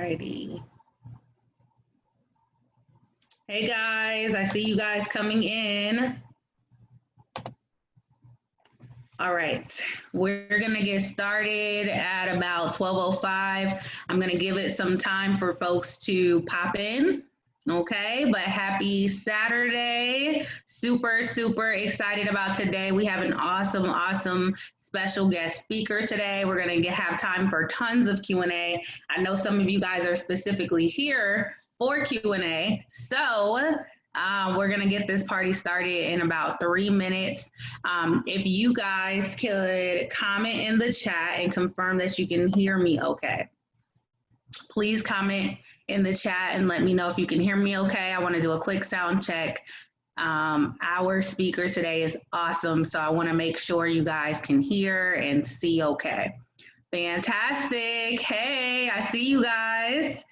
righty. Hey guys, I see you guys coming in. All right, we're gonna get started at about 12:05. I'm gonna give it some time for folks to pop in. Okay, but happy Saturday. Super, super excited about today. We have an awesome special guest speaker today. We're gonna have time for tons of Q&A. I know some of you guys are specifically here for Q&A. So we're gonna get this party started in about 3 minutes. If you guys could comment in the chat and confirm that you can hear me okay. Please comment in the chat and let me know if you can hear me okay. I wanna do a quick sound check. Our speaker today is awesome, so I wanna make sure you guys can hear and see okay. Fantastic, hey, I see you guys.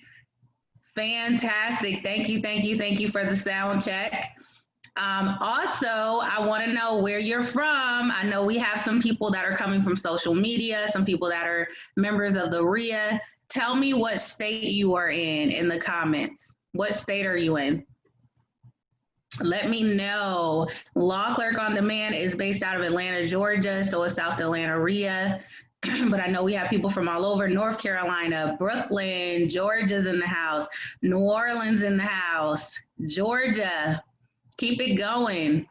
Fantastic, thank you for the sound check. Also, I wanna know where you're from. I know we have some people that are coming from social media, some people that are members of the RIA. Tell me what state you are in the comments. What state are you in? Let me know. Law Clerk on Demand is based out of Atlanta, Georgia, so it's South Atlanta RIA. But I know we have people from all over, North Carolina, Brooklyn, Georgia's in the house, New Orleans in the house, Georgia. Keep it going.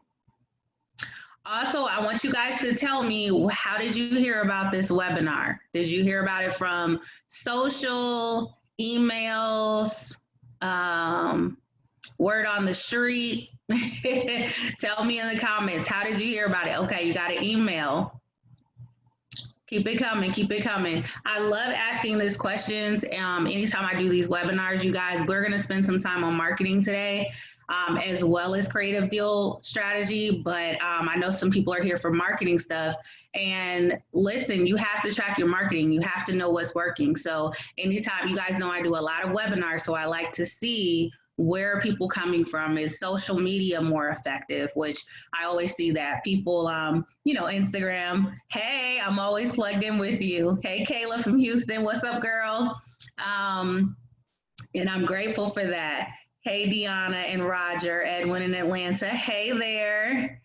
Also, I want you guys to tell me, how did you hear about this webinar? Did you hear about it from social, emails, word on the street? Tell me in the comments, how did you hear about it? Okay, you got an email. Keep it coming, keep it coming. I love asking these questions. Anytime I do these webinars, you guys, we're gonna spend some time on marketing today, as well as creative deal strategy, but I know some people are here for marketing stuff. And listen, you have to track your marketing. You have to know what's working. So anytime, you guys know I do a lot of webinars, so I like to see where are people coming from. Is social media more effective? Which I always see that people, Instagram, hey, I'm always plugged in with you. Hey, Kayla from Houston, what's up, girl? And I'm grateful for that. Hey, Deanna and Roger, Edwin in Atlanta, hey there.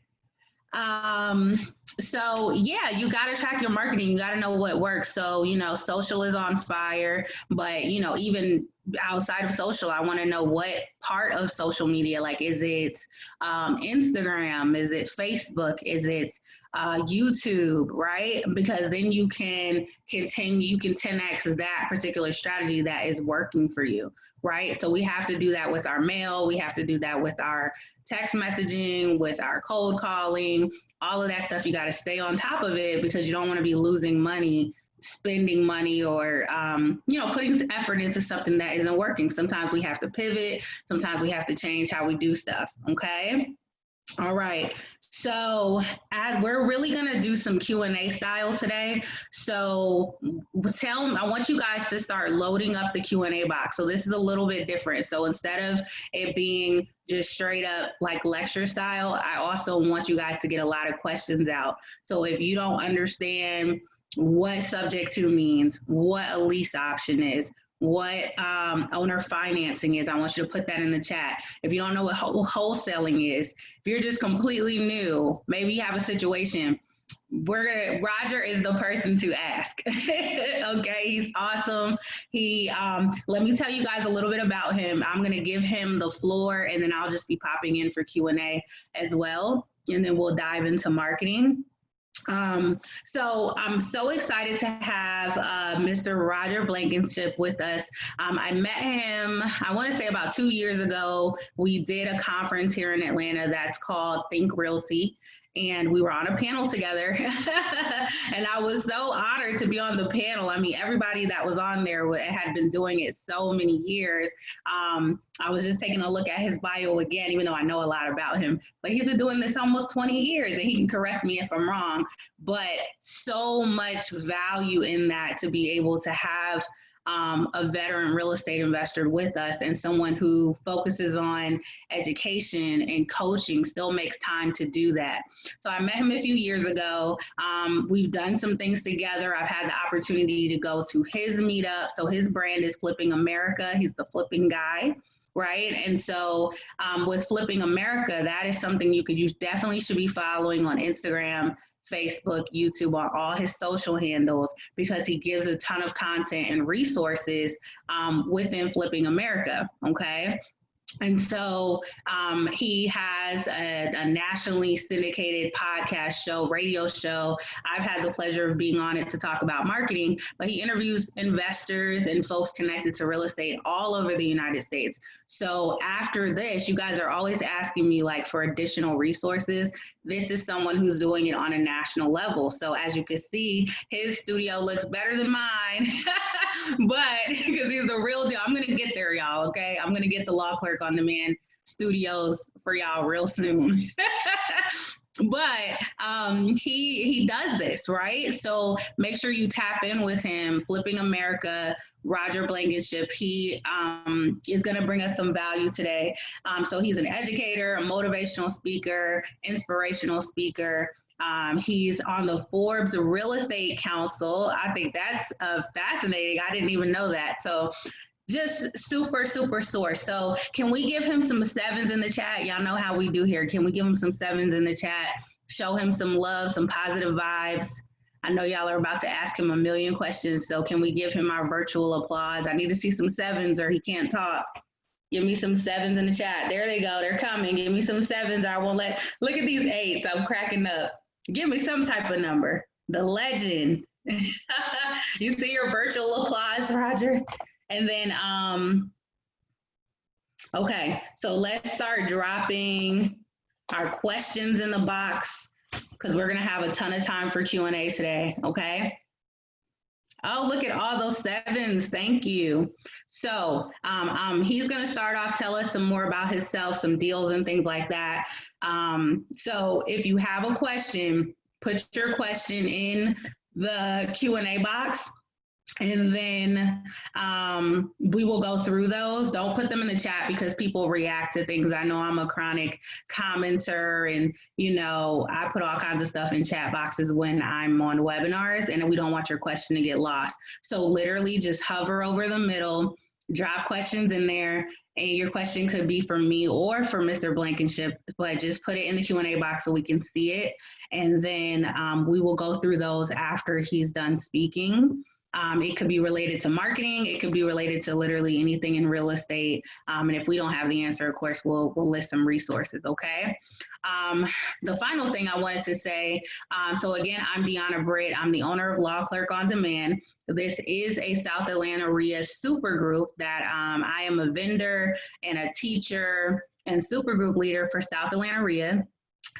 So yeah, you got to track your marketing. You got to know what works. So, social is on fire, but, even outside of social, I want to know what part of social media, like, is it Instagram? Is it Facebook? Is it YouTube, right? Because then you can continue, you can 10x that particular strategy that is working for you, right? So we have to do that with our mail. We have to do that with our text messaging, with our cold calling, all of that stuff. You got to stay on top of it because you don't want to be losing money, spending money, or putting effort into something that isn't working. Sometimes we have to pivot. Sometimes we have to change how we do stuff. Okay. All right. So as we're really going to do some Q&A style today. So I want you guys to start loading up the Q&A box. So this is a little bit different. So instead of it being just straight up like lecture style, I also want you guys to get a lot of questions out. So if you don't understand what subject to means, what a lease option is, what owner financing is, I want you to put that in the chat. If you don't know what wholesaling is, if you're just completely new, maybe you have a situation, Roger is the person to ask. Okay, he's awesome. Let me tell you guys a little bit about him. I'm gonna give him the floor and then I'll just be popping in for Q&A as well. And then we'll dive into marketing. So I'm so excited to have Mr. Roger Blankenship with us. I met him, I want to say about 2 years ago. We did a conference here in Atlanta that's called Think Realty. And we were on a panel together and I was so honored to be on the panel. I mean, everybody that was on there had been doing it so many years. I was just taking a look at his bio again, even though I know a lot about him, but he's been doing this almost 20 years and he can correct me if I'm wrong, but so much value in that to be able to have a veteran real estate investor with us and someone who focuses on education and coaching, still makes time to do that. So I met him a few years ago. We've done some things together. I've had the opportunity to go to his meetup. So his brand is Flipping America. He's the flipping guy. Right. And so with Flipping America, that is something you definitely should be following on Instagram, Facebook, YouTube, on all his social handles, because he gives a ton of content and resources within Flipping America. Okay. And so he has a nationally syndicated podcast show, radio show. I've had the pleasure of being on it to talk about marketing, but he interviews investors and folks connected to real estate all over the United States. So after this, you guys are always asking me like for additional resources. This is someone who's doing it on a national level. So as you can see, his studio looks better than mine, but because he's the real deal. I'm going to get there, y'all. Okay. I'm going to get the Law Clerk on Demand studios for y'all real soon. But he does this, right? So make sure you tap in with him. Flipping America, Roger Blankenship. He is going to bring us some value today. So he's an educator, a motivational speaker, inspirational speaker. He's on the Forbes Real Estate Council. I think that's fascinating. I didn't even know that. So just super, super source. So can we give him some sevens in the chat? Y'all know how we do here. Can we give him some sevens in the chat? Show him some love, some positive vibes. I know y'all are about to ask him a million questions. So can we give him our virtual applause? I need to see some sevens or he can't talk. Give me some sevens in the chat. There they go. They're coming. Give me some sevens. I won't let, look at these eights. I'm cracking up. Give me some type of number. The legend. You see your virtual applause, Roger? And then, okay, so let's start dropping our questions in the box because we're gonna have a ton of time for Q&A today, okay? Oh, look at all those sevens, thank you. So he's gonna start off, tell us some more about himself, some deals and things like that. So if you have a question, put your question in the Q&A box. And then we will go through those. Don't put them in the chat because people react to things. I know I'm a chronic commenter and, you know, I put all kinds of stuff in chat boxes when I'm on webinars and we don't want your question to get lost. So literally just hover over the middle, drop questions in there, and your question could be for me or for Mr. Blankenship, but just put it in the Q&A box so we can see it. And then we will go through those after he's done speaking. It could be related to marketing. It could be related to literally anything in real estate. And if we don't have the answer, of course, we'll list some resources, okay? The final thing I wanted to say, so again, I'm Deanna Britt. I'm the owner of Law Clerk on Demand. This is a South Atlanta RIA super group that I am a vendor and a teacher and super group leader for South Atlanta RIA.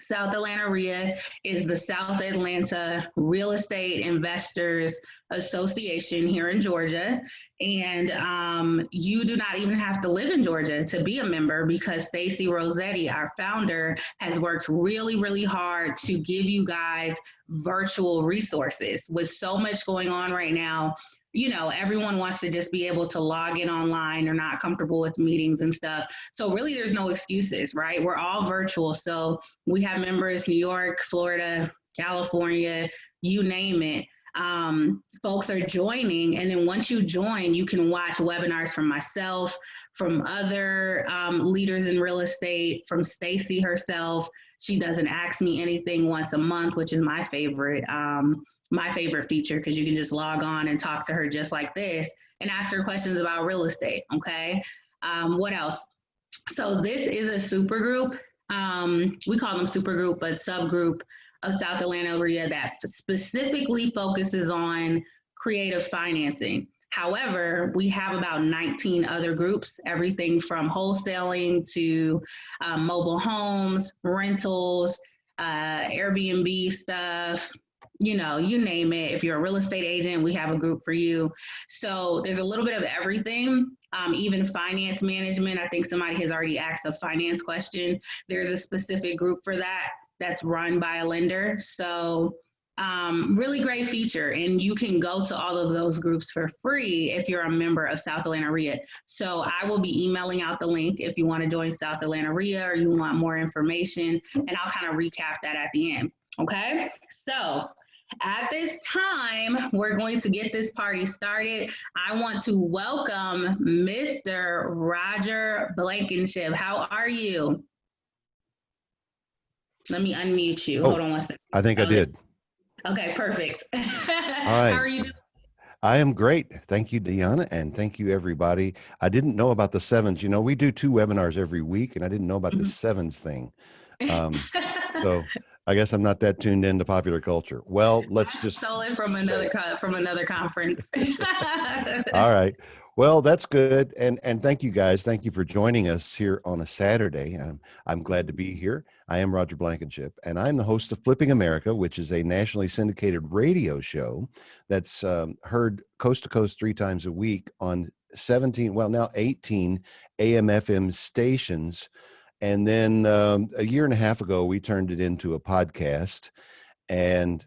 South Atlanta RIA is the South Atlanta Real Estate Investors Association here in Georgia. And you do not even have to live in Georgia to be a member because Stacey Rossetti, our founder, has worked really, really hard to give you guys virtual resources. With so much going on right now, you know, everyone wants to just be able to log in online. They're not comfortable with meetings and stuff. So really there's no excuses, right? We're all virtual. So we have members, New York, Florida, California, you name it. Folks are joining. And then once you join, you can watch webinars from myself, from other leaders in real estate, from Stacey herself. She doesn't ask me anything once a month, which is my favorite feature, because you can just log on and talk to her just like this and ask her questions about real estate, okay? What else? So this is a super group. We call them super group, but subgroup of South Atlanta RIA that specifically focuses on creative financing. However, we have about 19 other groups, everything from wholesaling to mobile homes, rentals, Airbnb stuff, you know, you name it. If you're a real estate agent, we have a group for you. So there's a little bit of everything, even finance management. I think somebody has already asked a finance question. There's a specific group for that that's run by a lender. So Really great feature. And you can go to all of those groups for free if you're a member of South Atlanta RIA. So I will be emailing out the link if you want to join South Atlanta RIA or you want more information. And I'll kind of recap that at the end. Okay. So at this time, we're going to get this party started. I want to welcome Mr. Roger Blankenship. How are you? Let me unmute you. Hold on one second. I think I did. Okay, perfect. All How right. are you doing? I am great. Thank you, Deanna, and thank you, everybody. I didn't know about the sevens. You know, we do 2 webinars every week, and I didn't know about the sevens thing. So I guess I'm not that tuned into popular culture. Well, let's just stole it from another conference. All right. Well, that's good. And thank you guys. Thank you for joining us here on a Saturday. I'm glad to be here. I am Roger Blankenship, and I'm the host of Flipping America, which is a nationally syndicated radio show that's heard coast to coast 3 times a week on 17, well, now 18 AM FM stations. And then a year and a half ago, we turned it into a podcast, and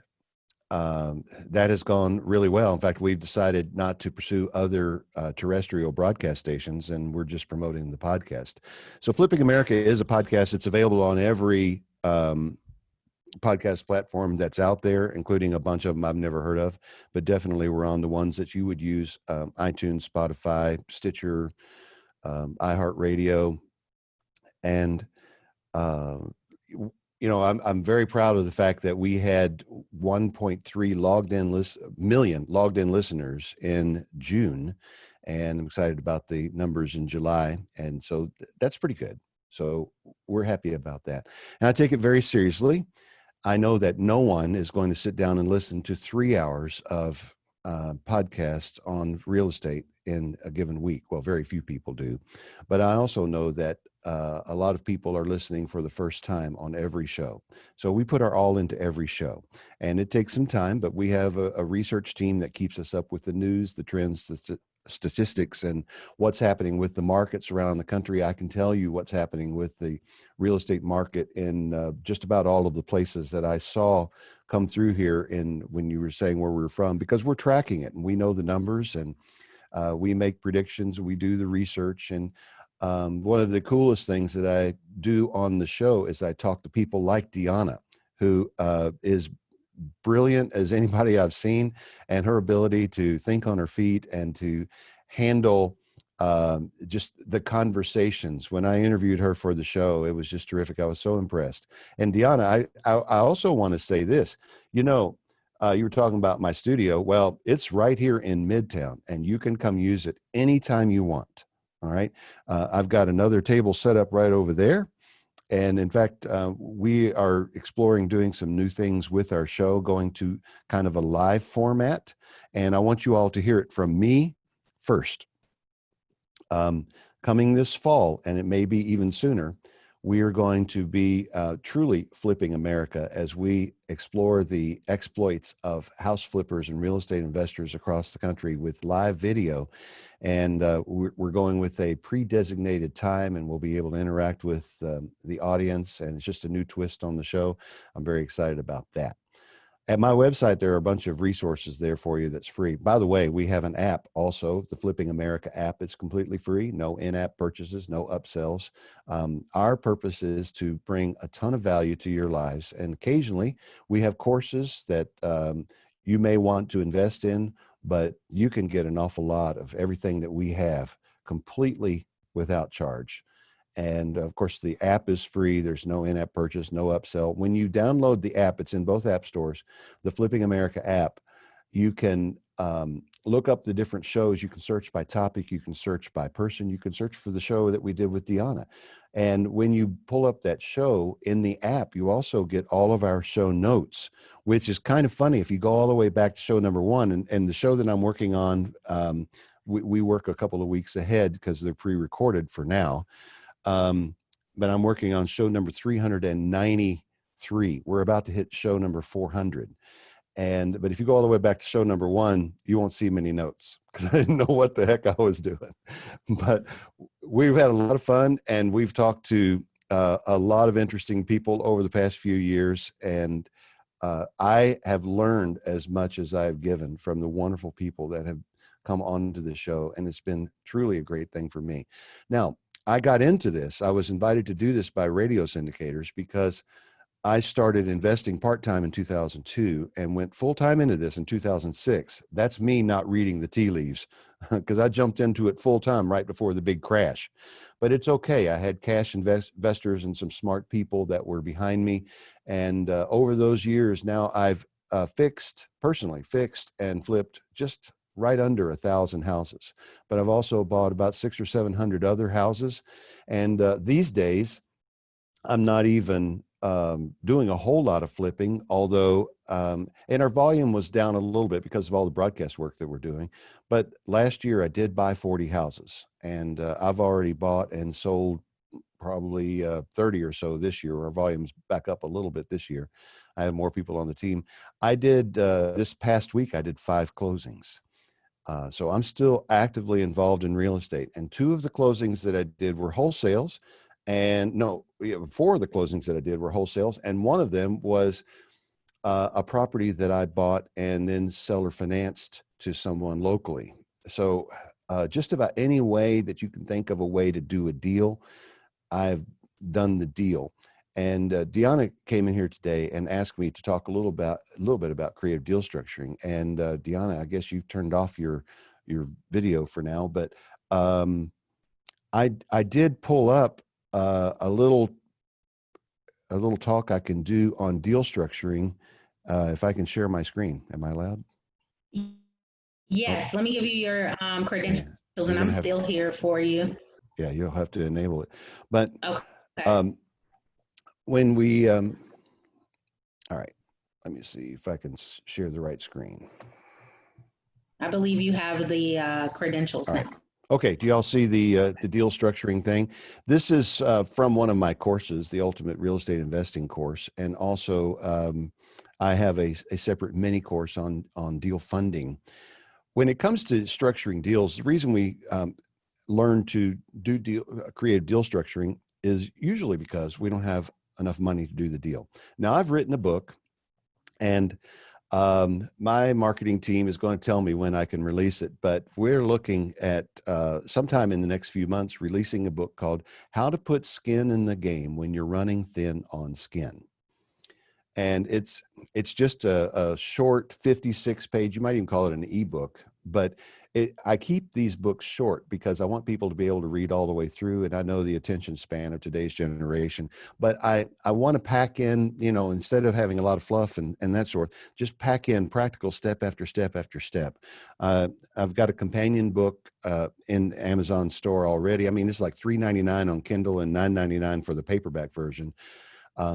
that has gone really well. In fact, we've decided not to pursue other terrestrial broadcast stations, and we're just promoting the podcast. So Flipping America is a podcast. It's available on every podcast platform that's out there, including a bunch of them I've never heard of, but definitely we're on the ones that you would use: iTunes, Spotify, Stitcher, iHeartRadio, and you know, I'm very proud of the fact that we had 1.3 million logged in listeners in June, and I'm excited about the numbers in July, and so that's pretty good. So we're happy about that, and I take it very seriously. I know that no one is going to sit down and listen to 3 hours of podcasts on real estate in a given week. Well, very few people do, but I also know that a lot of people are listening for the first time on every show. So we put our all into every show, and it takes some time, but we have a research team that keeps us up with the news, the trends, the statistics, and what's happening with the markets around the country. I can tell you what's happening with the real estate market in just about all of the places that I saw come through here when you were saying where we were from, because we're tracking it and we know the numbers, and we make predictions, we do the research. And one of the coolest things that I do on the show is I talk to people like Deanna, who is brilliant as anybody I've seen, and her ability to think on her feet and to handle just the conversations. When I interviewed her for the show, it was just terrific. I was so impressed. And Deanna, I also want to say this, you know, you were talking about my studio. Well, it's right here in Midtown, and you can come use it anytime you want. All right. I've got another table set up right over there. And in fact, we are exploring doing some new things with our show, going to kind of a live format. And I want you all to hear it from me first. Coming this fall, and it may be even sooner, we are going to be truly flipping America as we explore the exploits of house flippers and real estate investors across the country with live video. And we're going with a pre-designated time, and we'll be able to interact with the audience, and it's just a new twist on the show. I'm very excited about that. At my website, there are a bunch of resources there for you that's free. By the way, we have an app also, the Flipping America app. It's completely free, no in-app purchases, no upsells. Our purpose is to bring a ton of value to your lives. And occasionally we have courses that you may want to invest in, but you can get an awful lot of everything that we have completely without charge. And of course, the app is free. There's no in-app purchase, no upsell. When you download the app, it's in both app stores, the Flipping America app, you can look up the different shows. You can search by topic. You can search by person. You can search for the show that we did with Deanna. And when you pull up that show in the app, you also get all of our show notes, which is kind of funny. If you go all the way back to show number 1, and the show that I'm working on, we work a couple of weeks ahead because they're pre-recorded for now. But I'm working on show number 393. We're about to hit show number 400. But if you go all the way back to show number 1, you won't see many notes because I didn't know what the heck I was doing. But we've had a lot of fun, and we've talked to a lot of interesting people over the past few years. And I have learned as much as I've given from the wonderful people that have come on to this show, and it's been truly a great thing for me. Now, I got into this. I was invited to do this by radio syndicators because I started investing part-time in 2002 and went full-time into this in 2006. That's me not reading the tea leaves because I jumped into it full-time right before the big crash. But it's okay. I had cash investors and some smart people that were behind me. And over those years now, I've personally fixed and flipped just right under 1,000 houses. But I've also bought about 600 or 700 other houses. And these days, I'm not even doing a whole lot of flipping, although, and our volume was down a little bit because of all the broadcast work that we're doing. But last year I did buy 40 houses, and I've already bought and sold probably 30 or so this year. Our volume's back up a little bit this year. I have more people on the team. I did, this past week, I did 5 closings. So I'm still actively involved in real estate. And 2 of the closings that I did were wholesales. And no, 4 of the closings that I did were wholesales. And one of them was a property that I bought and then seller financed to someone locally. So just about any way that you can think of a way to do a deal, I've done the deal. And Deanna came in here today and asked me to talk a little bit about creative deal structuring. And Deanna, I guess you've turned off your video for now, but I did pull up a little talk I can do on deal structuring. If I can share my screen, am I allowed? Yes, let me give you your credentials, yeah. and I'm still here for you. Yeah, you'll have to enable it. But okay. When we, all right, let me see if I can share the right screen. I believe you have the credentials now. Okay, do y'all see the deal structuring thing? This is from one of my courses, the Ultimate Real Estate Investing course, and also I have a separate mini course on deal funding. When it comes to structuring deals, the reason we learn to do creative deal structuring is usually because we don't have enough money to do the deal. Now, I've written a book, and my marketing team is going to tell me when I can release it, but we're looking at sometime in the next few months releasing a book called How to Put Skin in the Game When You're Running Thin on Skin. And it's just a short 56-page, you might even call it an ebook, but I keep these books short because I want people to be able to read all the way through. And I know the attention span of today's generation, but I want to pack in, instead of having a lot of fluff and that sort, just pack in practical step after step after step. I've got a companion book in Amazon store already. I mean, it's like $3.99 on Kindle and $9.99 for the paperback version.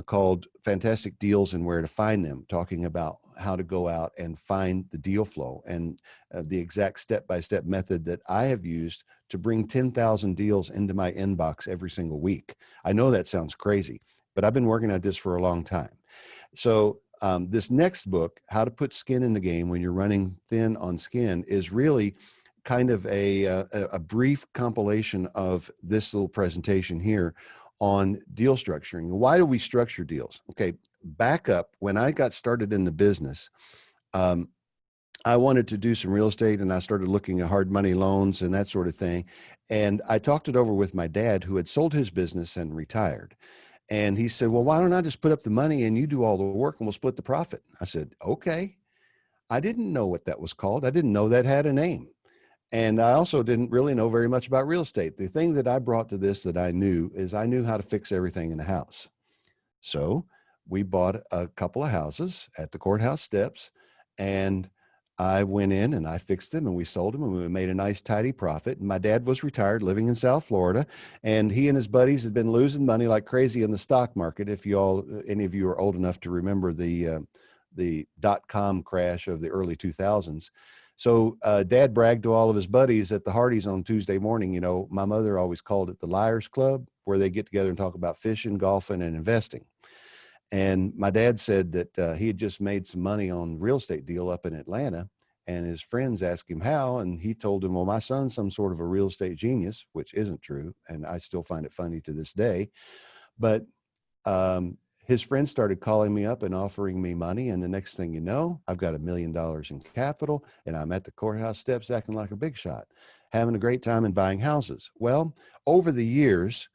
Called Fantastic Deals and Where to Find Them, talking about how to go out and find the deal flow and the exact step-by-step method that I have used to bring 10,000 deals into my inbox every single week. I know that sounds crazy, but I've been working at this for a long time. So this next book, How to Put Skin in the Game When You're Running Thin on Skin, is really kind of a brief compilation of this little presentation here on deal structuring. Why do we structure deals? Okay, back up. When I got started in the business, I wanted to do some real estate, and I started looking at hard money loans and that sort of thing. And I talked it over with my dad, who had sold his business and retired. And he said, well, why don't I just put up the money and you do all the work and we'll split the profit? I said, okay. I didn't know what that was called. I didn't know that had a name. And I also didn't really know very much about real estate. The thing that I brought to this that I knew is I knew how to fix everything in the house. So we bought a couple of houses at the courthouse steps, and I went in and I fixed them and we sold them and we made a nice tidy profit. And my dad was retired living in South Florida, and he and his buddies had been losing money like crazy in the stock market. If any of you are old enough to remember the .com crash of the early 2000s. So Dad bragged to all of his buddies at the Hardee's on Tuesday morning. My mother always called it the Liars Club, where they get together and talk about fishing, golfing, and investing. And my dad said that he had just made some money on a real estate deal up in Atlanta, and his friends asked him how, and he told them, well, my son's some sort of a real estate genius, which isn't true, and I still find it funny to this day. But his friends started calling me up and offering me money. And the next thing you know, I've got $1 million in capital and I'm at the courthouse steps acting like a big shot, having a great time and buying houses. Well, over the years,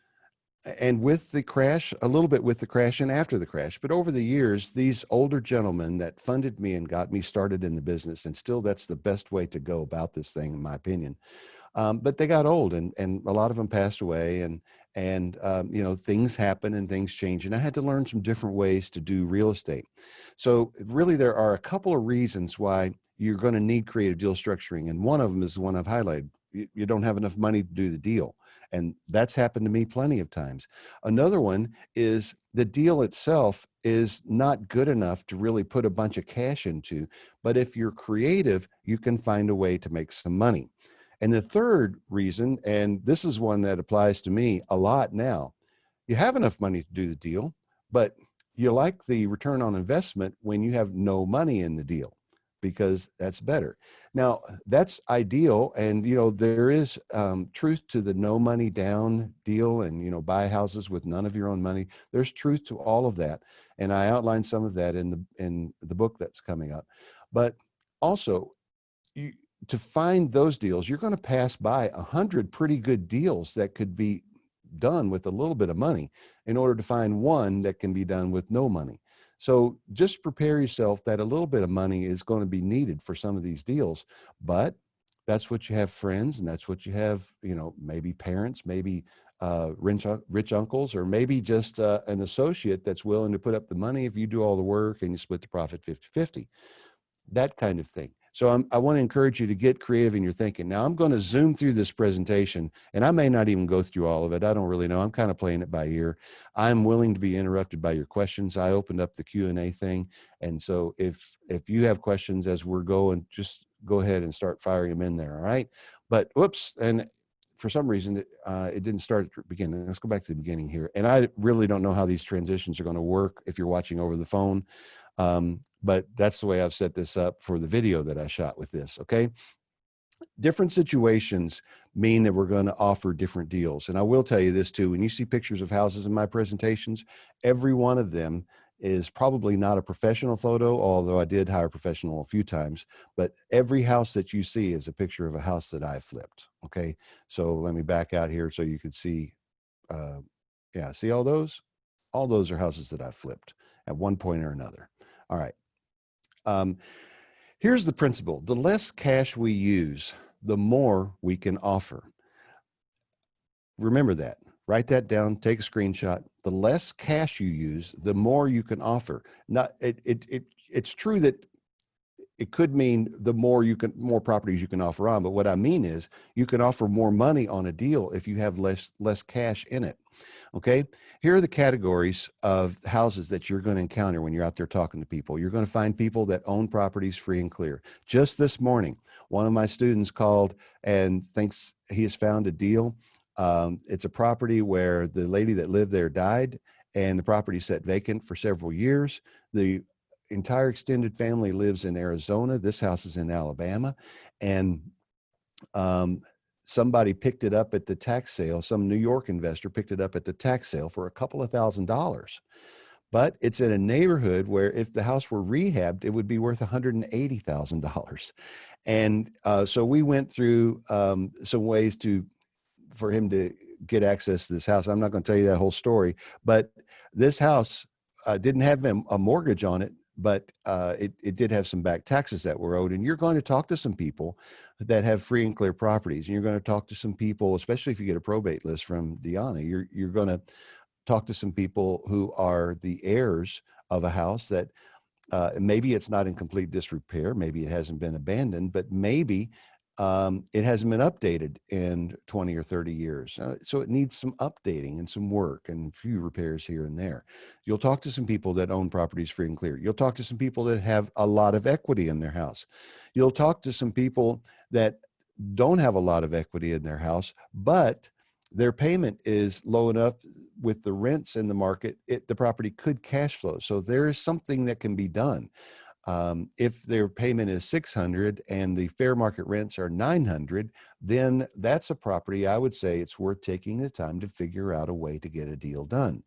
and with the crash, a little bit with the crash and after the crash, but over the years, these older gentlemen that funded me and got me started in the business, and still that's the best way to go about this thing, in my opinion. But they got old, and a lot of them passed away, and you know, things happen and things change, and I had to learn some different ways to do real estate. So really, there are a couple of reasons why you're going to need creative deal structuring, and one of them is the one I've highlighted. You don't have enough money to do the deal, and that's happened to me plenty of times. Another one is the deal itself is not good enough to really put a bunch of cash into, but if you're creative, you can find a way to make some money. And the third reason, and this is one that applies to me a lot now, you have enough money to do the deal, but you like the return on investment when you have no money in the deal, because that's better. Now, that's ideal. And, you know, there is truth to the no money down deal and, you know, buy houses with none of your own money. There's truth to all of that. And I outlined some of that in the book that's coming up. But also, to find those deals, you're going to pass by 100 pretty good deals that could be done with a little bit of money in order to find one that can be done with no money. So just prepare yourself that a little bit of money is going to be needed for some of these deals, but that's what you have friends, and that's what you have, you know, maybe parents, maybe rich uncles, or maybe just an associate that's willing to put up the money if you do all the work and you split the profit 50-50, that kind of thing. So I want to encourage you to get creative in your thinking. Now, I'm going to zoom through this presentation, and I may not even go through all of it. I don't really know. I'm kind of playing it by ear. I'm willing to be interrupted by your questions. I opened up the Q&A thing, and so if you have questions as we're going, just go ahead and start firing them in there, all right? But whoops, and for some reason, it didn't start at the beginning. Let's go back to the beginning here. And I really don't know how these transitions are going to work if you're watching over the phone. But that's the way I've set this up for the video that I shot with this, okay? Different situations mean that we're going to offer different deals. And I will tell you this too, when you see pictures of houses in my presentations, every one of them is probably not a professional photo, although I did hire a professional a few times, but every house that you see is a picture of a house that I flipped, okay? So let me back out here so you can see, yeah, see all those? All those are houses that I flipped at one point or another. All right. Here's the principle. The less cash we use, the more we can offer. Remember that. Write that down. Take a screenshot. The less cash you use, the more you can offer. It's true that it could mean the more properties you can offer on, but what I mean is you can offer more money on a deal if you have less cash in it. Okay, here are the categories of houses that you're going to encounter when you're out there talking to people. You're going to find people that own properties free and clear. Just this morning, one of my students called and thinks he has found a deal. It's a property where the lady that lived there died, and the property sat vacant for several years. The entire extended family lives in Arizona. This house is in Alabama, and somebody picked it up at the tax sale. Some New York investor picked it up at the tax sale for a couple of $1,000s. But it's in a neighborhood where if the house were rehabbed, it would be worth $180,000. And so we went through some ways for him to get access to this house. I'm not going to tell you that whole story, but this house didn't have a mortgage on it, but it did have some back taxes that were owed. And you're going to talk to some people that have free and clear properties. And you're going to talk to some people, especially if you get a probate list from Deanna, you're going to talk to some people who are the heirs of a house that maybe it's not in complete disrepair. Maybe it hasn't been abandoned, but maybe it hasn't been updated in 20 or 30 years. So it needs some updating and some work and a few repairs here and there. You'll talk to some people that own properties free and clear. You'll talk to some people that have a lot of equity in their house. You'll talk to some people that don't have a lot of equity in their house, but their payment is low enough with the rents in the market, the property could cash flow. So there is something that can be done. If their payment is $600 and the fair market rents are $900, then that's a property I would say it's worth taking the time to figure out a way to get a deal done.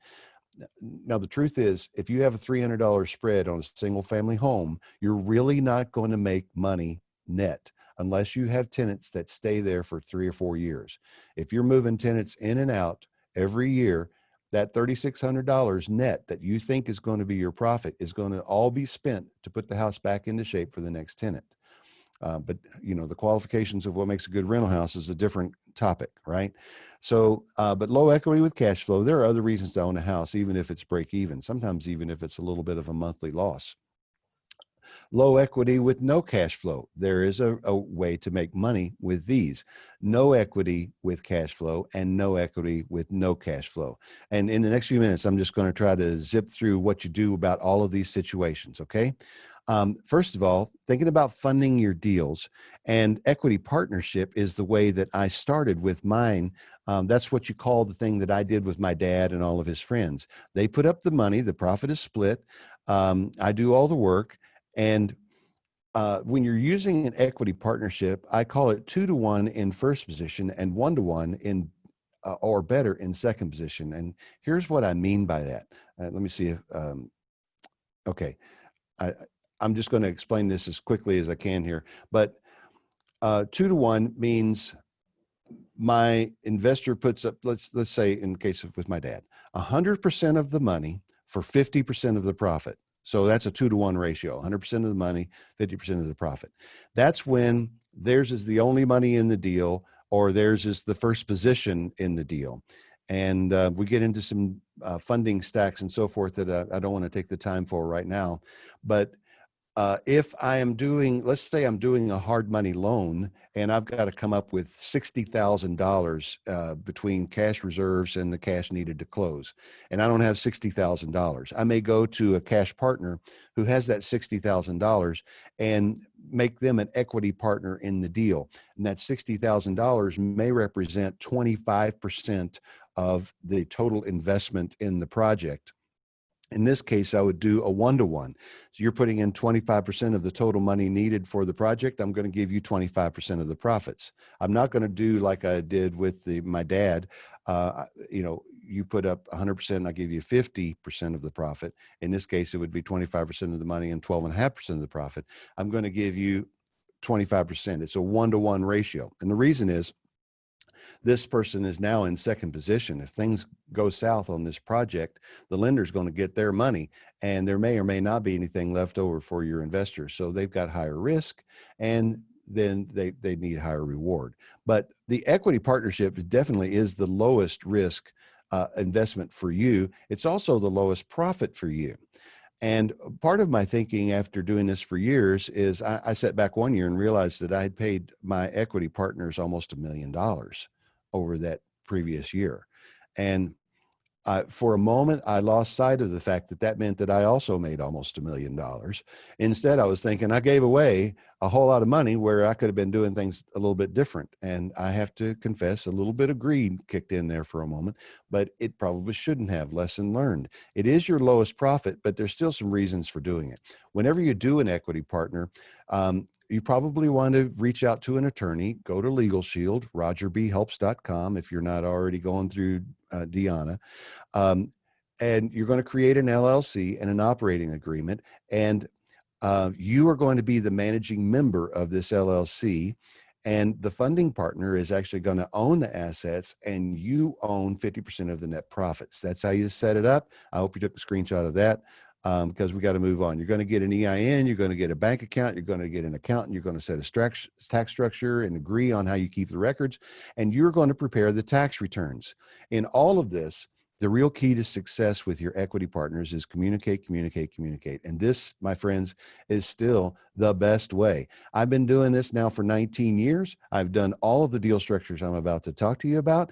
Now, the truth is, if you have a $300 spread on a single family home, you're really not going to make money net unless you have tenants that stay there for 3 or 4 years. If you're moving tenants in and out every year, that $3,600 net that you think is going to be your profit is going to all be spent to put the house back into shape for the next tenant. But the qualifications of what makes a good rental house is a different topic, right? So, but low equity with cash flow, there are other reasons to own a house, even if it's break even, sometimes even if it's a little bit of a monthly loss. Low equity with no cash flow. There is a way to make money with these. No equity with cash flow and no equity with no cash flow. And in the next few minutes, I'm just going to try to zip through what you do about all of these situations, okay? First of all, thinking about funding your deals, and equity partnership is the way that I started with mine. That's what you call the thing that I did with my dad and all of his friends. They put up the money, the profit is split. I do all the work. And when you're using an equity partnership, I call it 2-to-1 in first position and 1-to-1 in or better in second position. And here's what I mean by that. Let me see if, okay. I'm just going to explain this as quickly as I can here, but 2-to-1 means my investor puts up, let's say in the case of with my dad, 100% of the money for 50% of the profit. So that's a 2-to-1 ratio, 100% of the money, 50% of the profit. That's when theirs is the only money in the deal, or theirs is the first position in the deal. And we get into some funding stacks and so forth that I don't want to take the time for right now. But if I am doing, let's say I'm doing a hard money loan and I've got to come up with $60,000 between cash reserves and the cash needed to close, and I don't have $60,000, I may go to a cash partner who has that $60,000 and make them an equity partner in the deal. And that $60,000 may represent 25% of the total investment in the project. In this case, I would do a 1-to-1. So you're putting in 25% of the total money needed for the project. I'm going to give you 25% of the profits. I'm not going to do like I did with my dad. You put up 100%, I give you 50% of the profit. In this case, it would be 25% of the money and 12.5% of the profit. I'm going to give you 25%. It's a 1-to-1 ratio. And the reason is, this person is now in second position. If things go south on this project, the lender's going to get their money, and there may or may not be anything left over for your investors. So they've got higher risk, and then they need higher reward. But the equity partnership definitely is the lowest risk investment for you. It's also the lowest profit for you. And part of my thinking after doing this for years is I sat back one year and realized that I had paid my equity partners almost $1 million over that previous year. And for a moment, I lost sight of the fact that that meant that I also made almost $1 million. Instead, I was thinking I gave away a whole lot of money where I could have been doing things a little bit different. And I have to confess, a little bit of greed kicked in there for a moment, but it probably shouldn't have. Lesson learned. It is your lowest profit, but there's still some reasons for doing it. Whenever you do an equity partner, you probably want to reach out to an attorney, go to Legal Shield, rogerbhelps.com if you're not already going through Deanna. And you're going to create an LLC and an operating agreement. And you are going to be the managing member of this LLC. And the funding partner is actually going to own the assets, and you own 50% of the net profits. That's how you set it up. I hope you took a screenshot of that. Because we got to move on. You're going to get an EIN, you're going to get a bank account, you're going to get an accountant, you're going to set a tax structure and agree on how you keep the records, and you're going to prepare the tax returns. In all of this, the real key to success with your equity partners is communicate, communicate, communicate. And this, my friends, is still the best way. I've been doing this now for 19 years. I've done all of the deal structures I'm about to talk to you about,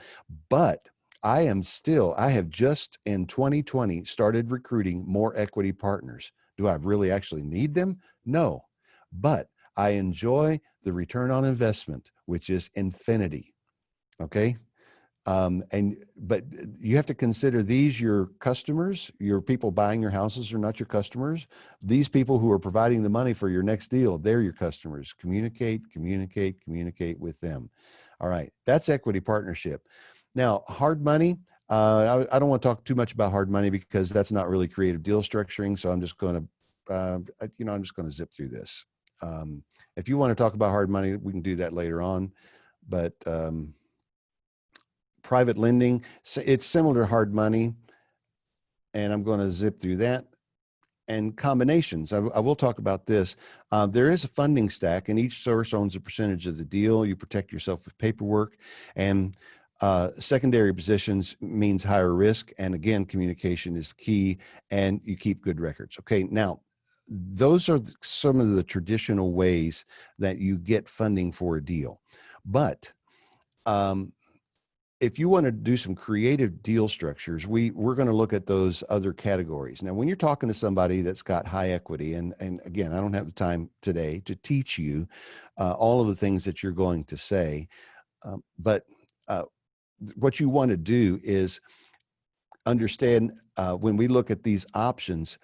but I have just in 2020 started recruiting more equity partners. Do I really actually need them? No, but I enjoy the return on investment, which is infinity. Okay. But you have to consider these your customers. Your people buying your houses are not your customers. These people who are providing the money for your next deal, they're your customers. Communicate, communicate, communicate with them. All right. That's equity partnership. Now, hard money, I don't want to talk too much about hard money because that's not really creative deal structuring. So I'm just going to, I'm just going to zip through this. If you want to talk about hard money, we can do that later on. But private lending, it's similar to hard money. And I'm going to zip through that. And combinations. I will talk about this. There is a funding stack, and each source owns a percentage of the deal. You protect yourself with paperwork, and secondary positions means higher risk. And again, communication is key, and you keep good records. Okay, now those are some of the traditional ways that you get funding for a deal, but if you want to do some creative deal structures, we're going to look at those other categories. Now, when you're talking to somebody that's got high equity, and again, I don't have the time today to teach you all of the things that you're going to say, but what you want to do is understand when we look at these options,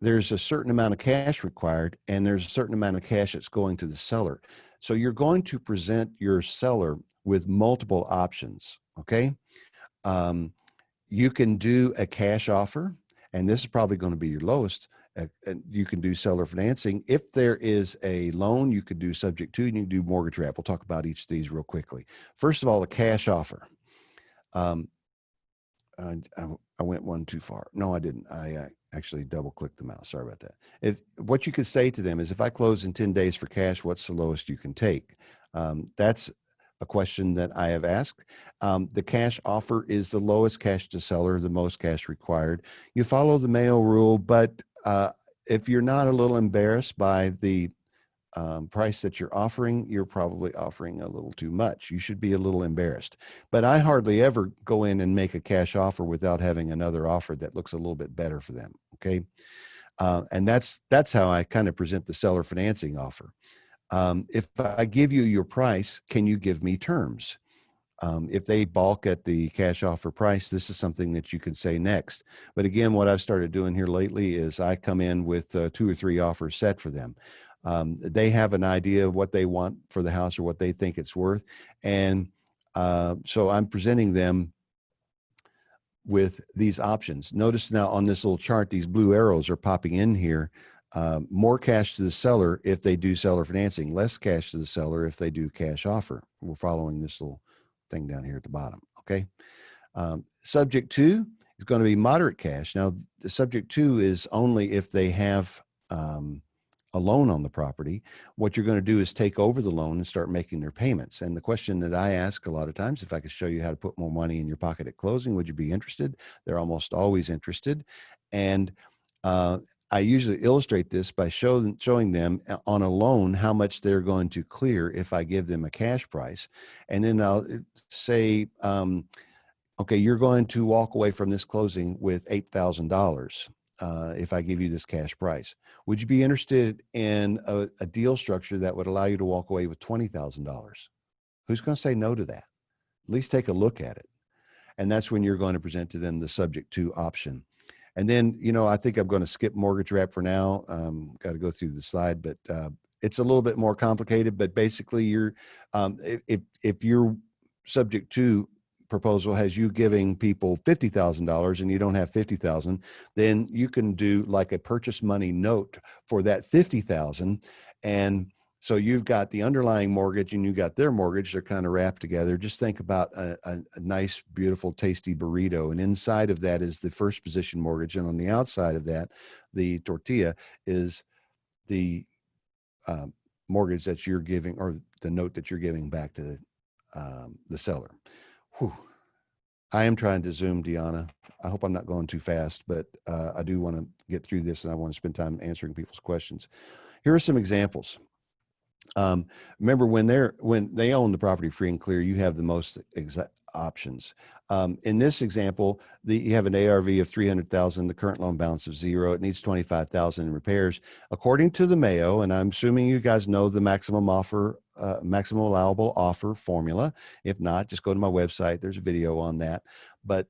there's a certain amount of cash required, and there's a certain amount of cash that's going to the seller. So you're going to present your seller with multiple options. Okay. You can do a cash offer, and this is probably going to be your lowest. You can do seller financing. If there is a loan, you could do subject to, and you can do mortgage wrap. We'll talk about each of these real quickly. First of all, a cash offer. I went one too far. No, I didn't. I actually double clicked the mouse. Sorry about that. What you could say to them is, if I close in 10 days for cash, what's the lowest you can take? That's a question that I have asked. The cash offer is the lowest cash to seller, the most cash required. You follow the Mayo rule, but if you're not a little embarrassed by the price that you're offering, you're probably offering a little too much. You should be a little embarrassed. But I hardly ever go in and make a cash offer without having another offer that looks a little bit better for them. Okay. And that's how I kind of present the seller financing offer. If I give you your price, can you give me terms? If they balk at the cash offer price, this is something that you can say next. But again, what I've started doing here lately is I come in with 2 or 3 offers set for them. They have an idea of what they want for the house or what they think it's worth. And so I'm presenting them with these options. Notice now on this little chart, these blue arrows are popping in here. More cash to the seller if they do seller financing, less cash to the seller if they do cash offer. We're following this little thing down here at the bottom. Okay. Subject to is going to be moderate cash. Now, the subject to is only if they have a loan on the property. What you're going to do is take over the loan and start making their payments. And the question that I ask a lot of times, if I could show you how to put more money in your pocket at closing, would you be interested? They're almost always interested. And I usually illustrate this by showing them on a loan how much they're going to clear if I give them a cash price. And then I'll say, okay, you're going to walk away from this closing with $8,000 if I give you this cash price. Would you be interested in a deal structure that would allow you to walk away with $20,000? Who's going to say no to that? At least take a look at it. And that's when you're going to present to them the subject to option. And then, I think I'm going to skip mortgage wrap for now. Got to go through the slide, but it's a little bit more complicated. But basically, if your subject to proposal has you giving people $50,000 and you don't have $50,000, then you can do like a purchase money note for that $50,000. And so you've got the underlying mortgage and you got their mortgage. They're kind of wrapped together. Just think about a nice, beautiful, tasty burrito. And inside of that is the first position mortgage. And on the outside of that, the tortilla is the mortgage that you're giving, or the note that you're giving back to the seller. Whew. I am trying to Zoom, Deanna. I hope I'm not going too fast, but I do want to get through this and I want to spend time answering people's questions. Here are some examples. Remember, when they own the property free and clear, you have the most options. In this example, you have an ARV of 300,000, the current loan balance of 0. It needs 25,000 in repairs. According to the Mayo, and I'm assuming you guys know the maximum allowable offer formula. If not, just go to my website. There's a video on that. But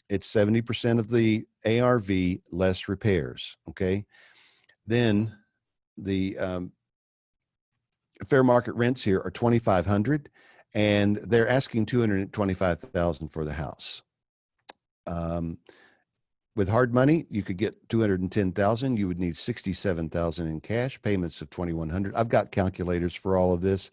it's 70% of the ARV less repairs. Okay. Then the fair market rents here are $2,500, and they're asking $225,000 for the house. Um, with hard money, you could get 210,000. You would need 67,000 in cash, payments of 2,100. I've got calculators for all of this.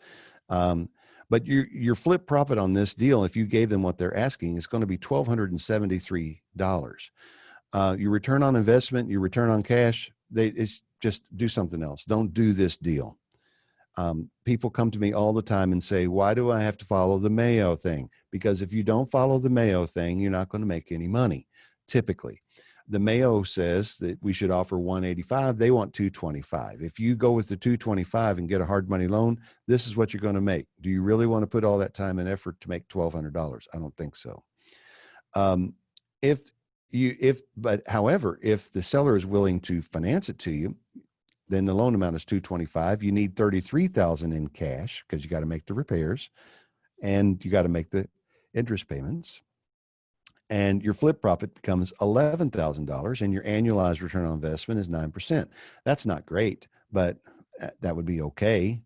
But your flip profit on this deal, if you gave them what they're asking, is going to be $1,273. Your return on investment, your return on cash, it's just do something else. Don't do this deal. People come to me all the time and say, why do I have to follow the Mayo thing? Because if you don't follow the Mayo thing, you're not going to make any money. Typically, the Mayo says that we should offer 185. They want 225. If you go with the 225 and get a hard money loan, this is what you're going to make. Do you really want to put all that time and effort to make $1,200? I don't think so. However, if the seller is willing to finance it to you, then the loan amount is 225. You need 33,000 in cash because you got to make the repairs and you got to make the interest payments. And your flip profit becomes $11,000 and your annualized return on investment is 9%. That's not great, but that would be okay.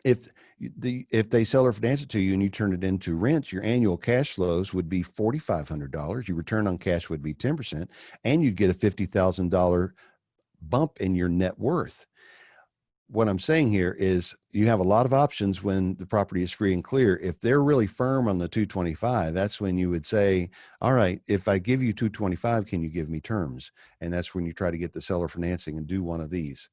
If they sell or finance it to you and you turn it into rent, your annual cash flows would be $4,500. Your return on cash would be 10%, and you'd get a $50,000 bump in your net worth. What I'm saying here is you have a lot of options when the property is free and clear. If they're really firm on the 225, that's when you would say, all right, if I give you 225, can you give me terms? And that's when you try to get the seller financing and do one of these.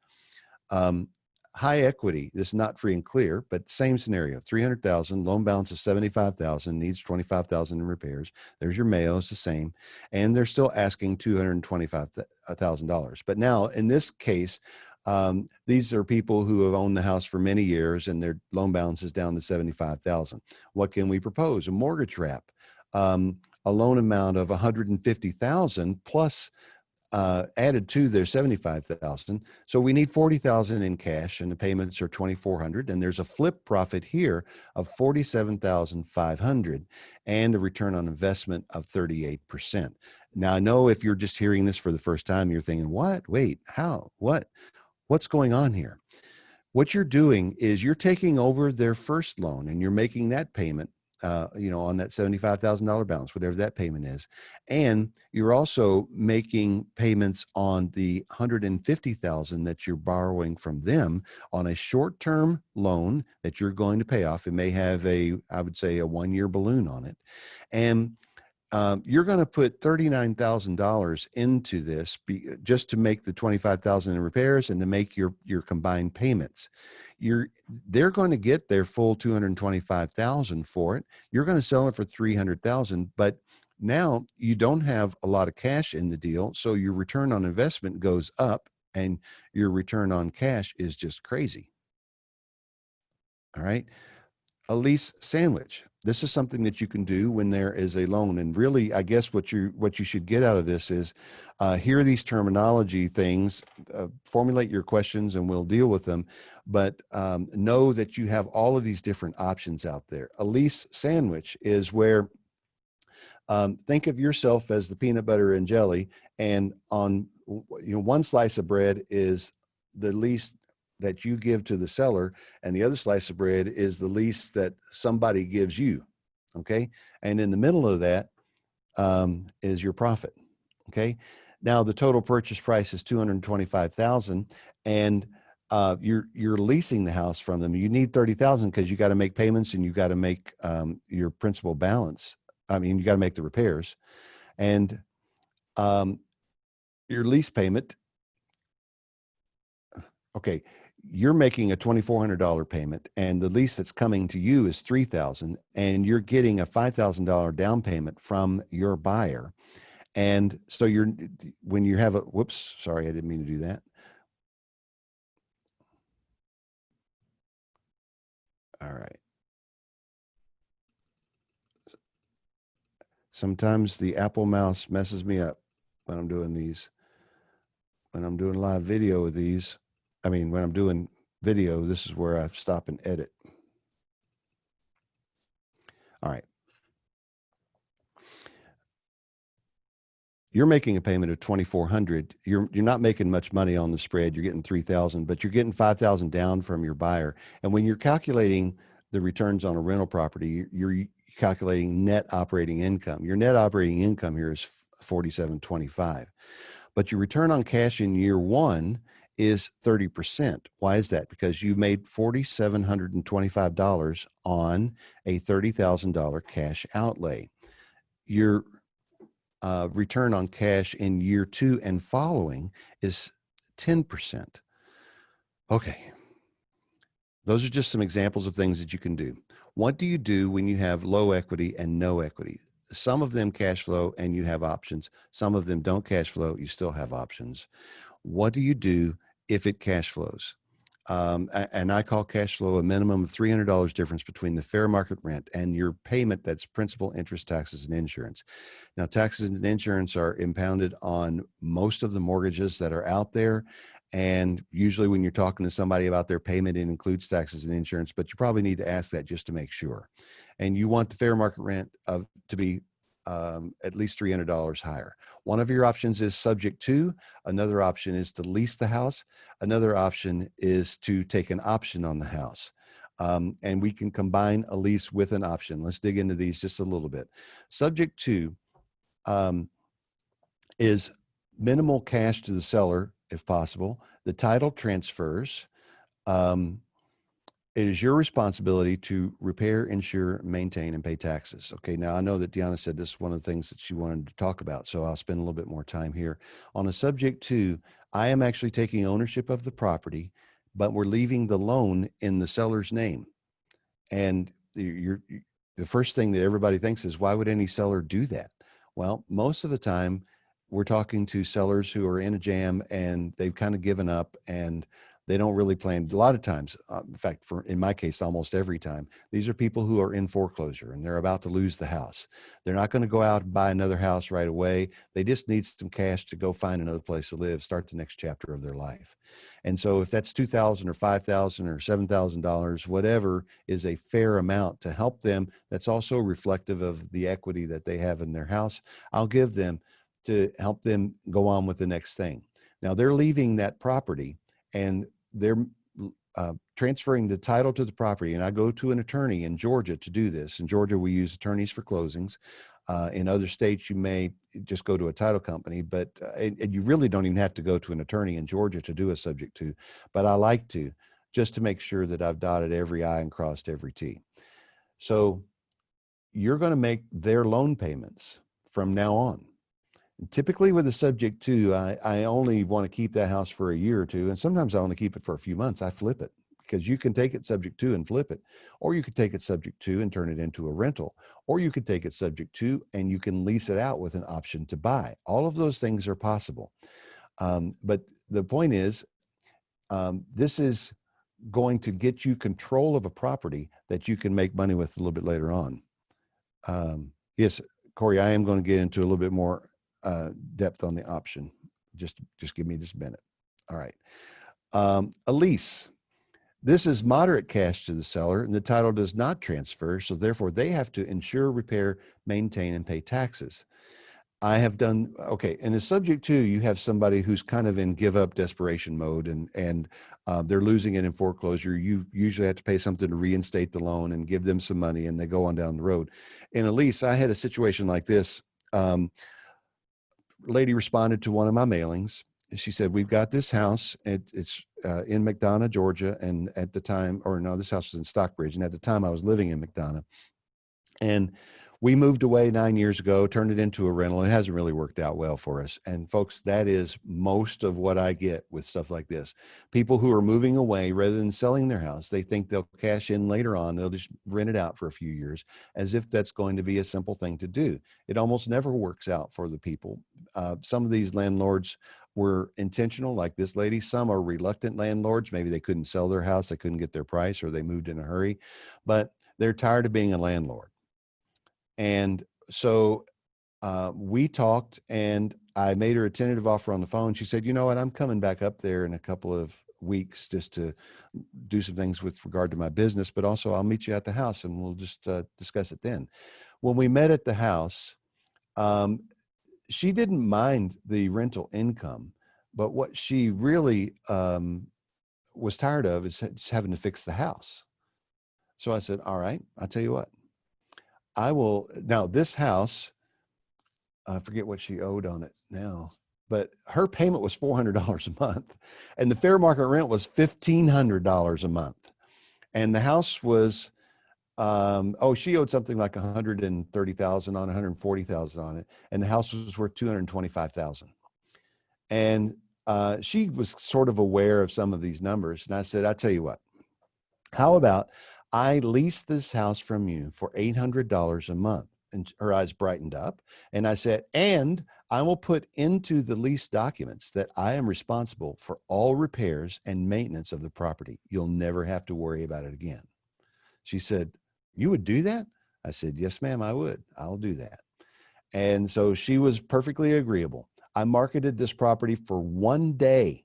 High equity, this is not free and clear, but same scenario, 300,000, loan balance of 75,000, needs 25,000 in repairs. There's your Mayo, it's the same. And they're still asking $225,000. But now in this case, these are people who have owned the house for many years and their loan balance is down to 75,000. What can we propose? A mortgage wrap, a loan amount of 150,000 plus added to their 75,000. So we need 40,000 in cash and the payments are 2,400. And there's a flip profit here of 47,500 and a return on investment of 38%. Now I know if you're just hearing this for the first time, you're thinking, what, wait, how, what's going on here? What you're doing is you're taking over their first loan and you're making that payment on that $75,000 balance, whatever that payment is. And you're also making payments on the $150,000 that you're borrowing from them on a short-term loan that you're going to pay off. It may have I would say a 1-year balloon on it. And you're going to put $39,000 into this just to make the $25,000 in repairs and to make your combined payments. They're going to get their full $225,000 for it. You're going to sell it for $300,000, but now you don't have a lot of cash in the deal, so your return on investment goes up, and your return on cash is just crazy. All right. A lease sandwich. This is something that you can do when there is a loan. And really, I guess what you should get out of this is hear these terminology things, formulate your questions, and we'll deal with them. But know that you have all of these different options out there. A lease sandwich is where think of yourself as the peanut butter and jelly, and on one slice of bread is the lease that you give to the seller, and the other slice of bread is the lease that somebody gives you. Okay. And in the middle of that is your profit. Okay. Now the total purchase price is $225,000, and you're leasing the house from them. You need $30,000 because you got to make payments and you got to make your principal balance. I mean, you got to make the repairs, and your lease payment. Okay. You're making a $2,400 payment, and the lease that's coming to you is $3,000, and you're getting a $5,000 down payment from your buyer. And so when you have whoops, sorry, I didn't mean to do that. All right. Sometimes the Apple mouse messes me up when I'm doing these. When I'm doing live video with these, when I'm doing video, this is where I stop and edit. All right. You're making a payment of $2,400. You're not making much money on the spread. You're getting $3,000, but you're getting $5,000 down from your buyer. And when you're calculating the returns on a rental property, you're calculating net operating income. Your net operating income here is $47.25, but your return on cash in year one is 30%. Why is that? Because you made $4,725 on a $30,000 cash outlay. Your return on cash in year two and following is 10%. Okay. Those are just some examples of things that you can do. What do you do when you have low equity and no equity? Some of them cash flow and you have options. Some of them don't cash flow, you still have options. What do you do if it cash flows? And I call cash flow a minimum of $300 difference between the fair market rent and your payment that's principal, interest, taxes, and insurance. Now, taxes and insurance are impounded on most of the mortgages that are out there. And usually when you're talking to somebody about their payment, it includes taxes and insurance, but you probably need to ask that just to make sure. And you want the fair market rent to be at least $300 higher. One of your options is subject to. Another option is to lease the house. Another option is to take an option on the house. And we can combine a lease with an option. Let's dig into these just a little bit. Subject to is minimal cash to the seller, if possible. The title transfers. It is your responsibility to repair, insure, maintain, and pay taxes. Okay, now I know that Deanna said this is one of the things that she wanted to talk about, so I'll spend a little bit more time here. On a subject to, I am actually taking ownership of the property, but we're leaving the loan in the seller's name. And the first thing that everybody thinks is, why would any seller do that? Well, most of the time, we're talking to sellers who are in a jam and they've kind of given up and they don't really plan. A lot of times, in fact, in my case, almost every time, these are people who are in foreclosure and they're about to lose the house. They're not going to go out and buy another house right away. They just need some cash to go find another place to live, start the next chapter of their life. And so if that's $2,000 or $5,000 or $7,000, whatever is a fair amount to help them, that's also reflective of the equity that they have in their house, I'll give them to help them go on with the next thing. Now they're leaving that property and they're transferring the title to the property. And I go to an attorney in Georgia to do this. In Georgia, we use attorneys for closings. In other states, you may just go to a title company, but and you really don't even have to go to an attorney in Georgia to do a subject to, but I like to, just to make sure that I've dotted every I and crossed every T. So you're going to make their loan payments from now on. Typically with a subject to, I only want to keep that house for a year or two. And sometimes I want to keep it for a few months. I flip it because you can take it subject to and flip it, or you could take it subject to and turn it into a rental, or you could take it subject to and you can lease it out with an option to buy. All of those things are possible. But the point is, this is going to get you control of a property that you can make money with a little bit later on. Yes, Corey, I am going to get into a little bit more depth on the option. Just give me just a minute. All right. A lease. This is moderate cash to the seller and the title does not transfer. So therefore they have to insure, repair, maintain, and pay taxes. I have done, okay. And the subject to, you have somebody who's kind of in give up desperation mode and they're losing it in foreclosure. You usually have to pay something to reinstate the loan and give them some money and they go on down the road. In a lease, I had a situation like this. Lady responded to one of my mailings. She said, we've got this house. It's in McDonough, Georgia. And at the time, or no, this house was in Stockbridge. And at the time I was living in McDonough. And we moved away 9 years ago, turned it into a rental. It hasn't really worked out well for us. And folks, that is most of what I get with stuff like this. People who are moving away rather than selling their house, they think they'll cash in later on. They'll just rent it out for a few years as if that's going to be a simple thing to do. It almost never works out for the people. Some of these landlords were intentional, like this lady. Some are reluctant landlords. Maybe they couldn't sell their house. They couldn't get their price or they moved in a hurry, but they're tired of being a landlord. And so we talked and I made her a tentative offer on the phone. She said, you know what, I'm coming back up there in a couple of weeks just to do some things with regard to my business, but also I'll meet you at the house and we'll just discuss it then. When we met at the house, she didn't mind the rental income, but what she really was tired of is just having to fix the house. So I said, all right, I'll tell you what. I will now this house, I forget what she owed on it now, but her payment was $400 a month and the fair market rent was $1,500 a month. And the house was, she owed something like 130,000 on 140,000 on it. And the house was worth 225,000. And she was sort of aware of some of these numbers. And I said, I tell you what, how about I lease this house from you for $800 a month? And her eyes brightened up. And I said, and I will put into the lease documents that I am responsible for all repairs and maintenance of the property. You'll never have to worry about it again. She said, you would do that? I said, yes, ma'am, I would. I'll do that. And so she was perfectly agreeable. I marketed this property for 1 day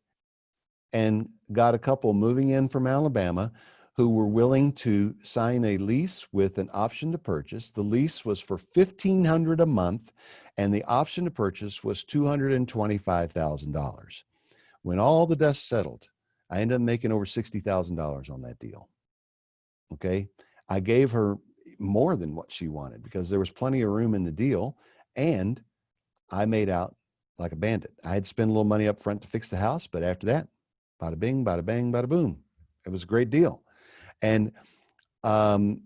and got a couple moving in from Alabama who were willing to sign a lease with an option to purchase. The lease was for $1,500 a month, and the option to purchase was $225,000. When all the dust settled, I ended up making over $60,000 on that deal. Okay. I gave her more than what she wanted because there was plenty of room in the deal, and I made out like a bandit. I had spent a little money up front to fix the house, but after that, bada bing, bada bang, bada boom. It was a great deal. And can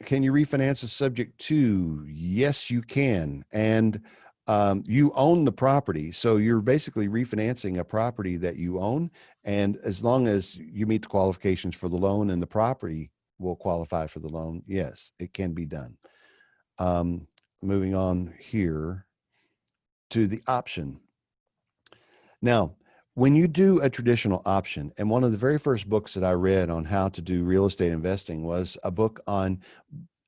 you refinance a subject to? Yes, you can. And you own the property. So you're basically refinancing a property that you own. And as long as you meet the qualifications for the loan and the property will qualify for the loan, yes, it can be done. Moving on here to the option. Now, when you do a traditional option, and one of the very first books that I read on how to do real estate investing was a book on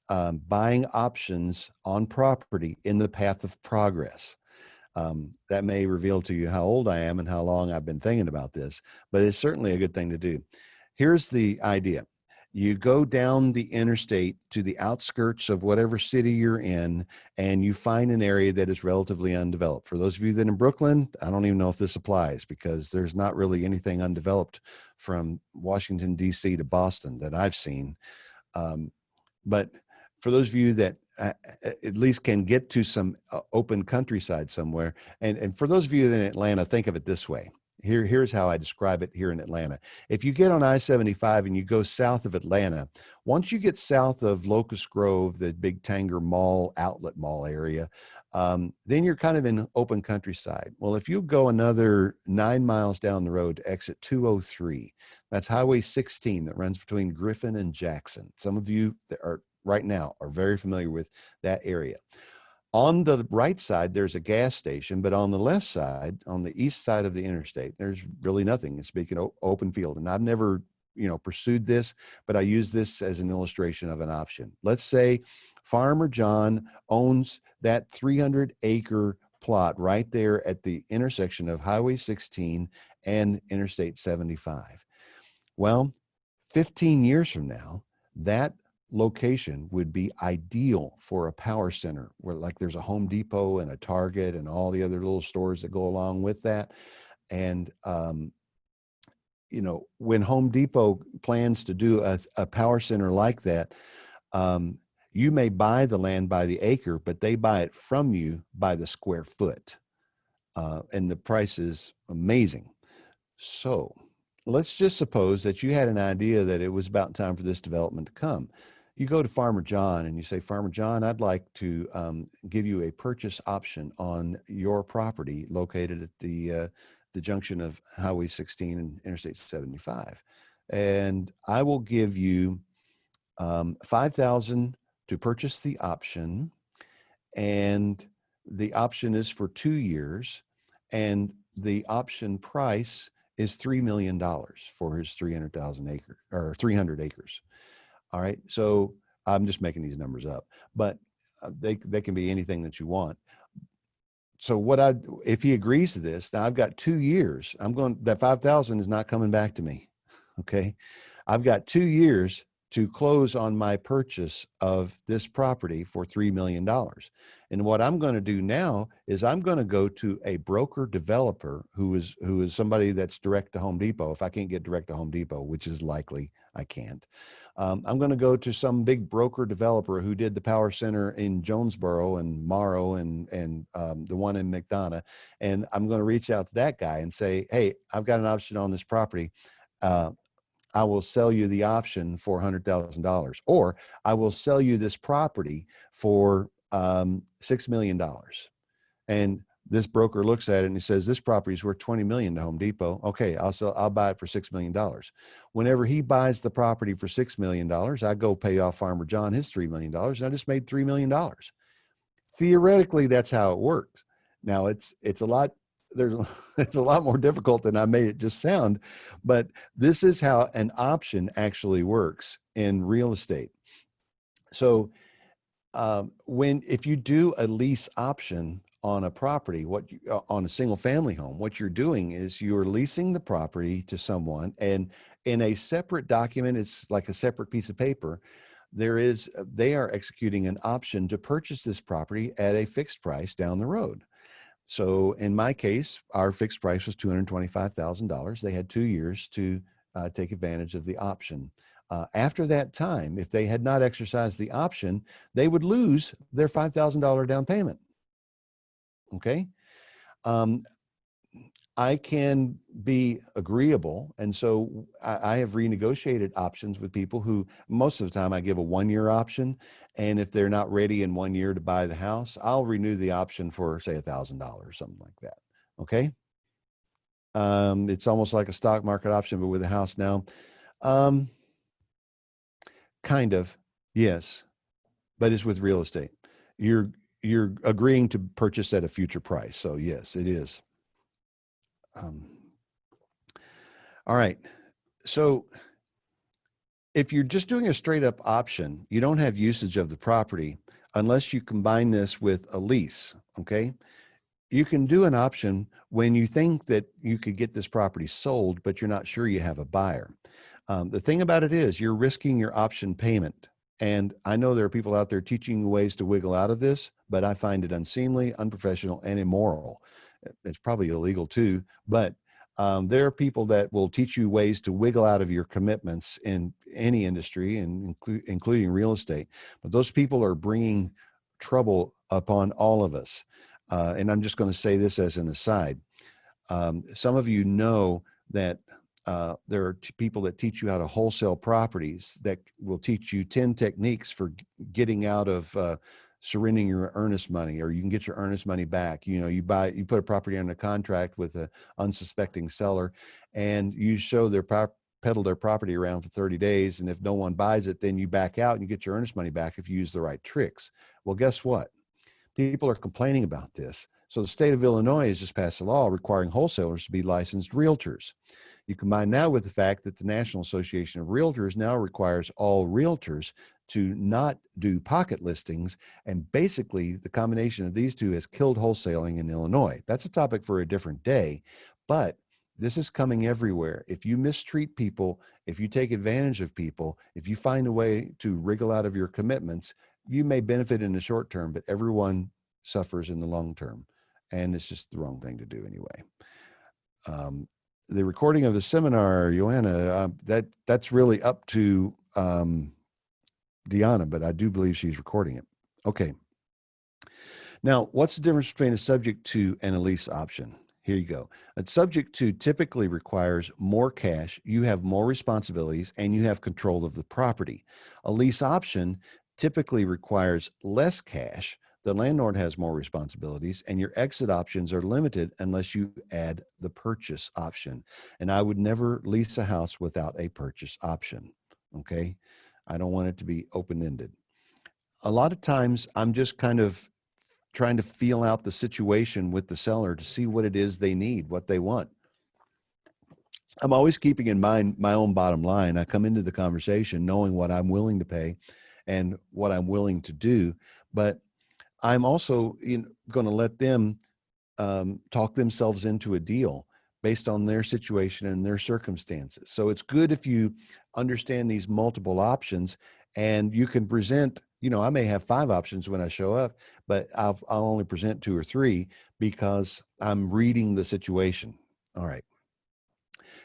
buying options on property in the path of progress. That may reveal to you how old I am and how long I've been thinking about this, but it's certainly a good thing to do. Here's the idea. You go down the interstate to the outskirts of whatever city you're in, and you find an area that is relatively undeveloped. For those of you that are in Brooklyn, I don't even know if this applies because there's not really anything undeveloped from Washington, D.C. to Boston that I've seen. But for those of you that at least can get to some open countryside somewhere, and for those of you that in Atlanta, think of it this way. Here's how I describe it here in Atlanta. If you get on I-75 and you go south of Atlanta, once you get south of Locust Grove, the big Tanger Mall, outlet mall area, then you're kind of in open countryside. Well, if you go another 9 miles down the road to exit 203, that's Highway 16 that runs between Griffin and Jackson. Some of you that are right now are very familiar with that area. On the right side, there's a gas station, but on the left side, on the east side of the interstate, there's really nothing. It's big open field. And I've never, pursued this, but I use this as an illustration of an option. Let's say Farmer John owns that 300-acre plot right there at the intersection of Highway 16 and Interstate 75. Well, 15 years from now, that location would be ideal for a power center where like there's a Home Depot and a Target and all the other little stores that go along with that. And, when Home Depot plans to do a power center like that, you may buy the land by the acre, but they buy it from you by the square foot. And the price is amazing. So let's just suppose that you had an idea that it was about time for this development to come. You go to Farmer John and you say, Farmer John, I'd like to give you a purchase option on your property located at the junction of Highway 16 and Interstate 75. And I will give you $5,000 to purchase the option. And the option is for 2 years. And the option price is $3 million for his 300,000 acres or 300 acres. All right. So I'm just making these numbers up, but they can be anything that you want. So if he agrees to this, now I've got 2 years, that 5,000 is not coming back to me. Okay. I've got 2 years to close on my purchase of this property for $3 million. And what I'm going to do now is I'm going to go to a broker developer who is somebody that's direct to Home Depot. If I can't get direct to Home Depot, which is likely I can't, I'm going to go to some big broker developer who did the Power Center in Jonesboro and Morrow and the one in McDonough. And I'm going to reach out to that guy and say, hey, I've got an option on this property. I will sell you the option for $100,000, or I will sell you this property for $6 million. And this broker looks at it and he says, this property is worth $20 million to Home Depot. Okay, I'll buy it for $6 million. Whenever he buys the property for $6 million, I go pay off Farmer John his $3 million, and I just made $3 million. Theoretically, that's how it works. Now it's a lot, it's a lot more difficult than I made it just sound, but this is how an option actually works in real estate. So if you do a lease option on a property, on a single family home, what you're doing is you're leasing the property to someone, and in a separate document, it's like a separate piece of paper, they are executing an option to purchase this property at a fixed price down the road. So in my case, our fixed price was $225,000. They had 2 years to take advantage of the option. After that time, if they had not exercised the option, they would lose their $5,000 down payment. Okay. I can be agreeable. And so I have renegotiated options with people who most of the time I give a 1-year option. And if they're not ready in 1 year to buy the house, I'll renew the option for, say, $1,000, something like that. Okay. It's almost like a stock market option, but with a house now. Kind of, yes, but it's with real estate. You're agreeing to purchase at a future price. So yes, it is. All right. So if you're just doing a straight up option, you don't have usage of the property unless you combine this with a lease. Okay. You can do an option when you think that you could get this property sold, but you're not sure you have a buyer. The thing about it is you're risking your option payment. And I know there are people out there teaching you ways to wiggle out of this, but I find it unseemly, unprofessional, and immoral. It's probably illegal too, but there are people that will teach you ways to wiggle out of your commitments in any industry, and including real estate. But those people are bringing trouble upon all of us. And I'm just going to say this as an aside. Some of you know that there are people that teach you how to wholesale properties that will teach you 10 techniques for getting out of surrendering your earnest money, or you can get your earnest money back. You know, you put a property under contract with an unsuspecting seller, and you show peddle their property around for 30 days. And if no one buys it, then you back out and you get your earnest money back if you use the right tricks. Well, guess what? People are complaining about this. So the state of Illinois has just passed a law requiring wholesalers to be licensed realtors. You combine that with the fact that the National Association of Realtors now requires all realtors to not do pocket listings. And basically the combination of these two has killed wholesaling in Illinois. That's a topic for a different day, but this is coming everywhere. If you mistreat people, if you take advantage of people, if you find a way to wriggle out of your commitments, you may benefit in the short term, but everyone suffers in the long term. And it's just the wrong thing to do anyway. The recording of the seminar, Joanna, that's really up to Deanna, but I do believe she's recording it. Okay. Now, what's the difference between a subject to and a lease option? Here you go. A subject to typically requires more cash, you have more responsibilities, and you have control of the property. A lease option typically requires less cash. The landlord has more responsibilities, and your exit options are limited unless you add the purchase option. And I would never lease a house without a purchase option. Okay. I don't want it to be open-ended. A lot of times I'm just kind of trying to feel out the situation with the seller to see what it is they need, what they want. I'm always keeping in mind my own bottom line. I come into the conversation knowing what I'm willing to pay and what I'm willing to do, but I'm also going to let them talk themselves into a deal. based on their situation and their circumstances. So it's good if you understand these multiple options, and you can present, I may have 5 options when I show up, but I'll only present 2 or 3 because I'm reading the situation. All right.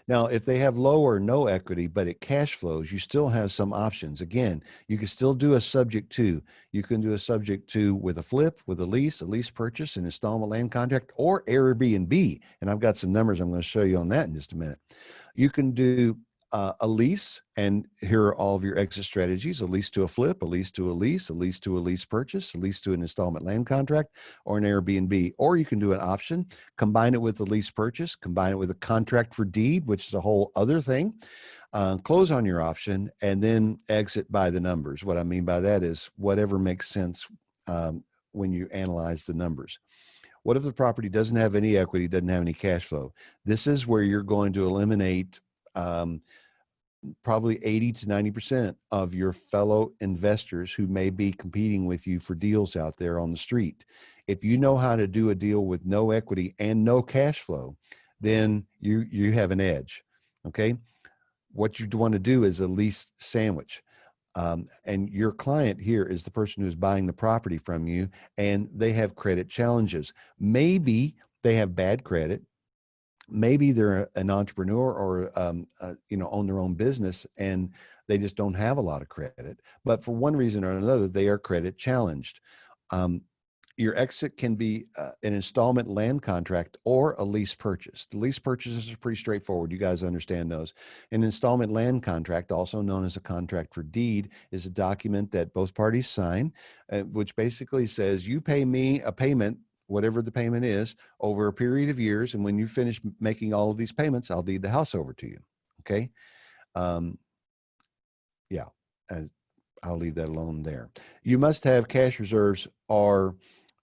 Now, if they have low or no equity, but it cash flows, you still have some options. Again, you can still do a subject to. You can do a subject to with a flip, with a lease purchase, an installment land contract, or Airbnb. And I've got some numbers I'm going to show you on that in just a minute. You can do a lease, and here are all of your exit strategies: a lease to a flip, a lease to a lease to a lease purchase, a lease to an installment land contract, or an Airbnb. Or you can do an option, combine it with a lease purchase, combine it with a contract for deed, which is a whole other thing, close on your option, and then exit by the numbers. What I mean by that is whatever makes sense when you analyze the numbers. What if the property doesn't have any equity, doesn't have any cash flow? This is where you're going to eliminate probably 80 to 90% of your fellow investors who may be competing with you for deals out there on the street. If you know how to do a deal with no equity and no cash flow, then you have an edge. Okay. What you want to do is a lease sandwich. And your client here is the person who's buying the property from you, and they have credit challenges. Maybe they have bad credit. Maybe they're an entrepreneur or own their own business, and they just don't have a lot of credit. But for one reason or another, they are credit challenged. Your exit can be an installment land contract or a lease purchase. The lease purchases are pretty straightforward. You guys understand those. An installment land contract, also known as a contract for deed, is a document that both parties sign, which basically says you pay me a payment, whatever the payment is, over a period of years. And when you finish making all of these payments, I'll deed the house over to you. Okay. Yeah. I'll leave that alone there. You must have cash reserves or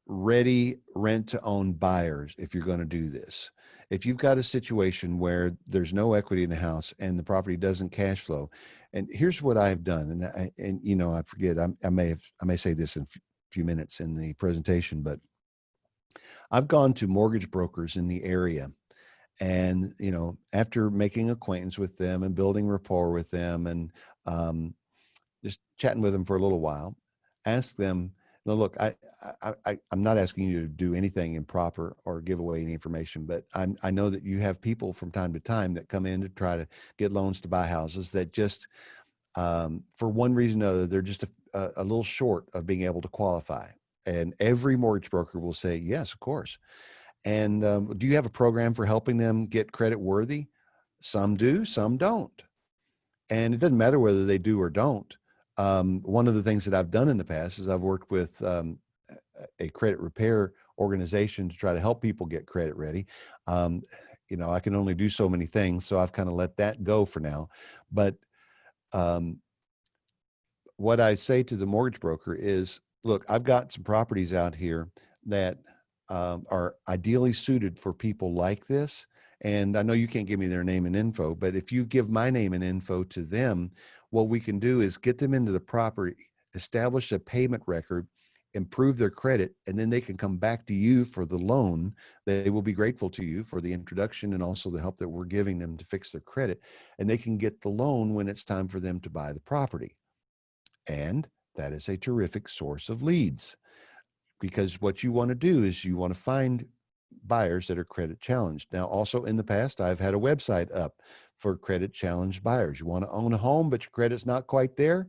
ready rent to own buyers if you're going to do this. If you've got a situation where there's no equity in the house and the property doesn't cash flow, and here's what I've done, I forget, I may say this in a few minutes in the presentation, but I've gone to mortgage brokers in the area, and after making acquaintance with them and building rapport with them, and just chatting with them for a little while, ask them, now look, I'm not asking you to do anything improper or give away any information, but I know that you have people from time to time that come in to try to get loans to buy houses that just, for one reason or another, they're just a little short of being able to qualify. And every mortgage broker will say, yes, of course. And do you have a program for helping them get credit worthy? Some do, some don't. And it doesn't matter whether they do or don't. One of the things that I've done in the past is I've worked with a credit repair organization to try to help people get credit ready. I can only do so many things, so I've kind of let that go for now. But what I say to the mortgage broker is, look, I've got some properties out here that are ideally suited for people like this. And I know you can't give me their name and info, but if you give my name and info to them, what we can do is get them into the property, establish a payment record, improve their credit, and then they can come back to you for the loan. They will be grateful to you for the introduction and also the help that we're giving them to fix their credit. And they can get the loan when it's time for them to buy the property. And that is a terrific source of leads, because what you want to do is you want to find buyers that are credit challenged. Now, also in the past, I've had a website up for credit challenged buyers. You want to own a home, but your credit's not quite there.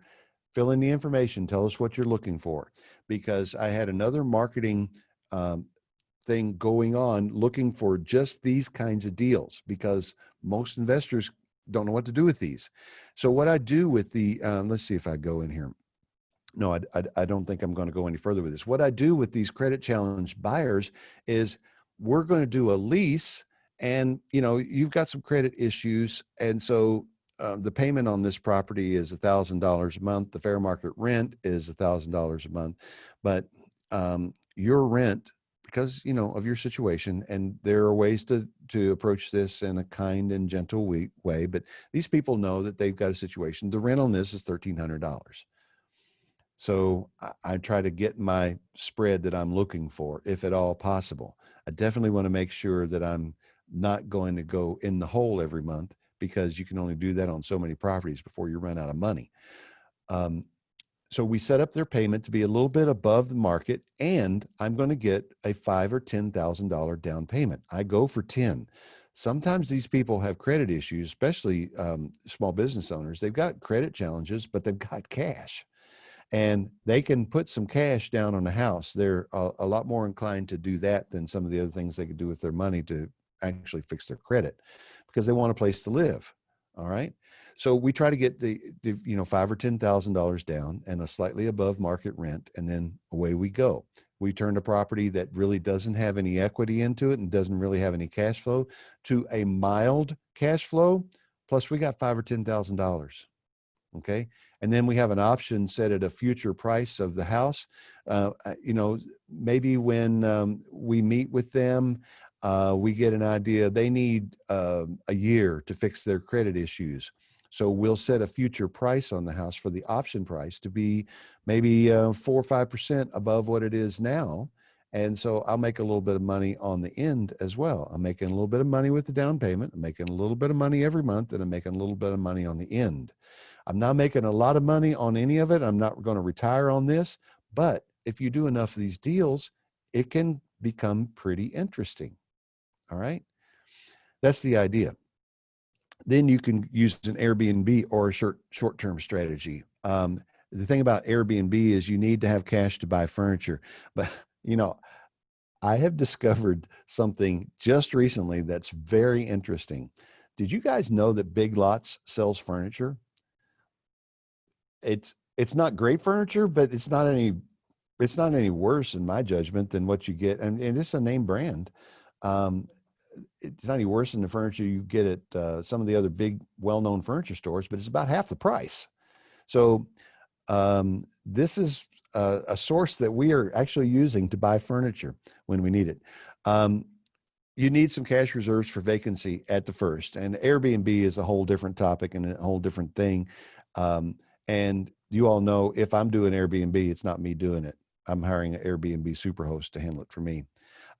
Fill in the information. Tell us what you're looking for, because I had another marketing thing going on looking for just these kinds of deals, because most investors don't know what to do with these. So what I do with the, let's see if I go in here. No, I don't think I'm going to go any further with this. What I do with these credit challenged buyers is we're going to do a lease, and you've got some credit issues, and so the payment on this property is $1,000 a month. The fair market rent is $1,000 a month, but your rent, because of your situation, and there are ways to approach this in a kind and gentle way, but these people know that they've got a situation. The rent on this is $1,300. So I try to get my spread that I'm looking for, if at all possible. I definitely want to make sure that I'm not going to go in the hole every month, because you can only do that on so many properties before you run out of money. So we set up their payment to be a little bit above the market, and I'm going to get a $5,000 or $10,000 down payment. I go for 10. Sometimes these people have credit issues, especially small business owners. They've got credit challenges, but they've got cash, and they can put some cash down on the house. They're a lot more inclined to do that than some of the other things they could do with their money to actually fix their credit, because they want a place to live. All right. So we try to get the $5,000 or $10,000 down and a slightly above market rent, and then away we go. We turn a property that really doesn't have any equity into it and doesn't really have any cash flow to a mild cash flow. Plus, we got $5,000 or $10,000. Okay. And then we have an option set at a future price of the house. Maybe when we meet with them, we get an idea they need a year to fix their credit issues. So we'll set a future price on the house for the option price to be maybe 4 or 5% above what it is now. And so I'll make a little bit of money on the end as well. I'm making a little bit of money with the down payment. I'm making a little bit of money every month, and I'm making a little bit of money on the end. I'm not making a lot of money on any of it. I'm not going to retire on this, but if you do enough of these deals, it can become pretty interesting. All right. That's the idea. Then you can use an Airbnb or a short-term strategy. The thing about Airbnb is you need to have cash to buy furniture. But, I have discovered something just recently that's very interesting. Did you guys know that Big Lots sells furniture? It's not great furniture, but it's not any worse in my judgment than what you get. And it's a name brand. It's not any worse than the furniture you get at some of the other big, well-known furniture stores, but it's about half the price. So this is a source that we are actually using to buy furniture when we need it. You need some cash reserves for vacancy at the first, and Airbnb is a whole different topic and a whole different thing. And you all know, if I'm doing Airbnb, it's not me doing it. I'm hiring an Airbnb superhost to handle it for me.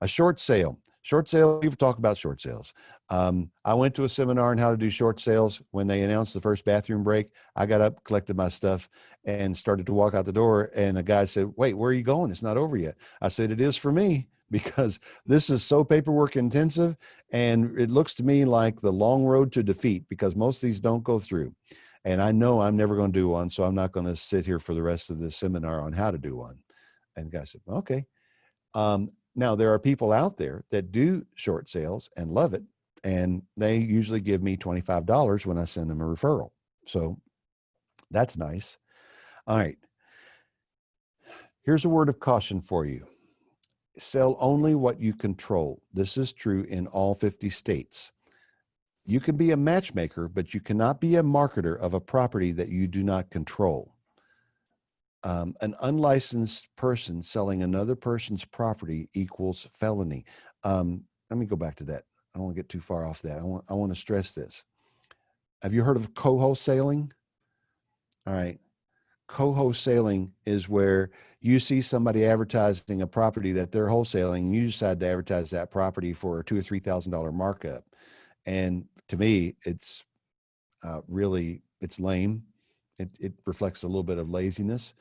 A short sale. People talk about short sales. I went to a seminar on how to do short sales. When they announced the first bathroom break, I got up, collected my stuff, and started to walk out the door. And a guy said, "Wait, where are you going? It's not over yet." I said, "It is for me, because this is so paperwork intensive. And it looks to me like the long road to defeat, because most of these don't go through. And I know I'm never going to do one. So I'm not going to sit here for the rest of the seminar on how to do one." And the guy said, "Okay." Now, there are people out there that do short sales and love it, and they usually give me $25 when I send them a referral. So that's nice. All right. Here's a word of caution for you. Sell only what you control. This is true in all 50 states. You can be a matchmaker, but you cannot be a marketer of a property that you do not control. An unlicensed person selling another person's property equals felony. Let me go back to that. I don't want to get too far off that. I want to stress this. Have you heard of co-wholesaling? All right. Co-wholesaling is where you see somebody advertising a property that they're wholesaling, and you decide to advertise that property for a $2,000 or $3,000 markup. And to me, it's it's lame. It reflects a little bit of laziness.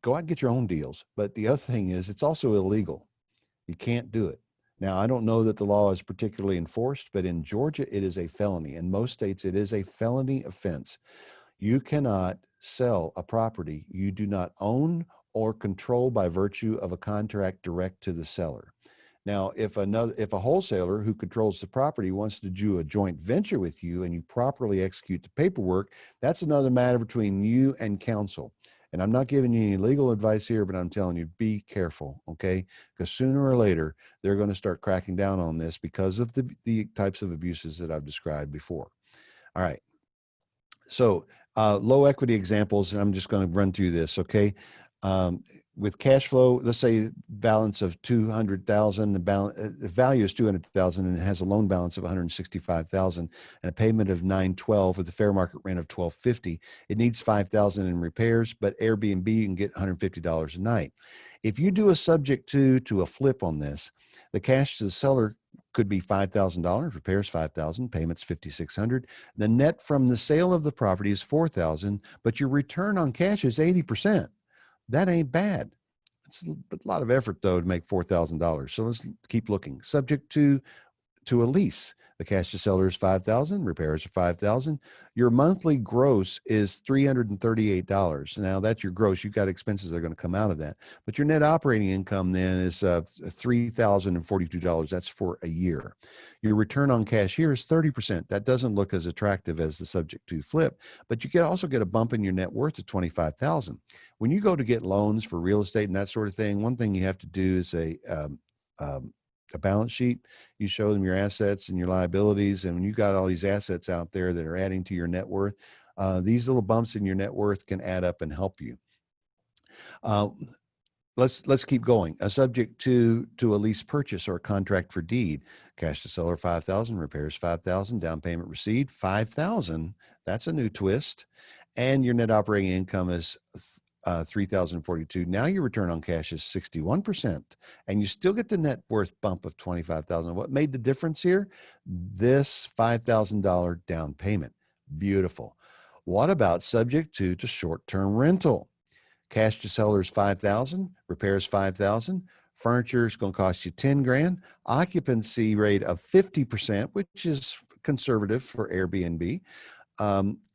Go out and get your own deals. But the other thing is, it's also illegal. You can't do it. Now, I don't know that the law is particularly enforced, but in Georgia, it is a felony. In most states, it is a felony offense. You cannot sell a property you do not own or control by virtue of a contract direct to the seller. Now, if a wholesaler who controls the property wants to do a joint venture with you and you properly execute the paperwork, that's another matter between you and counsel. And I'm not giving you any legal advice here, but I'm telling you, be careful, okay? Because sooner or later, they're going to start cracking down on this because of the types of abuses that I've described before. All right. So low equity examples, and I'm just going to run through this, okay? With cash flow, let's say balance of 200,000, the value is 200,000 and it has a loan balance of 165,000 and a payment of 912 with a fair market rent of 1250. It needs 5,000 in repairs, but Airbnb you can get $150 a night. If you do a subject to a flip on this, the cash to the seller could be $5,000, repairs 5,000, payments 5,600. The net from the sale of the property is 4,000, but your return on cash is 80%. That ain't bad. It's a lot of effort though to make $4,000. So let's keep looking. Subject to a lease. The cash to seller is 5,000, repairs are 5,000. Your monthly gross is $338. Now that's your gross. You've got expenses that are going to come out of that. But your net operating income then is $3,042. That's for a year. Your return on cash here is 30%. That doesn't look as attractive as the subject to flip, but you also get a bump in your net worth to 25,000. When you go to get loans for real estate and that sort of thing, one thing you have to do is a balance sheet. You show them your assets and your liabilities. And when you got all these assets out there that are adding to your net worth, these little bumps in your net worth can add up and help you. Let's keep going. A subject to a lease purchase or a contract for deed. Cash to seller 5,000, repairs 5,000, down payment received 5,000. That's a new twist. And your net operating income is 3,042. Now your return on cash is 61%, and you still get the net worth bump of 25,000. What made the difference here? This $5,000 down payment. Beautiful. What about subject to short-term rental? Cash to seller is 5,000, repairs 5,000. Furniture is going to cost you 10 grand. Occupancy rate of 50%, which is conservative for Airbnb.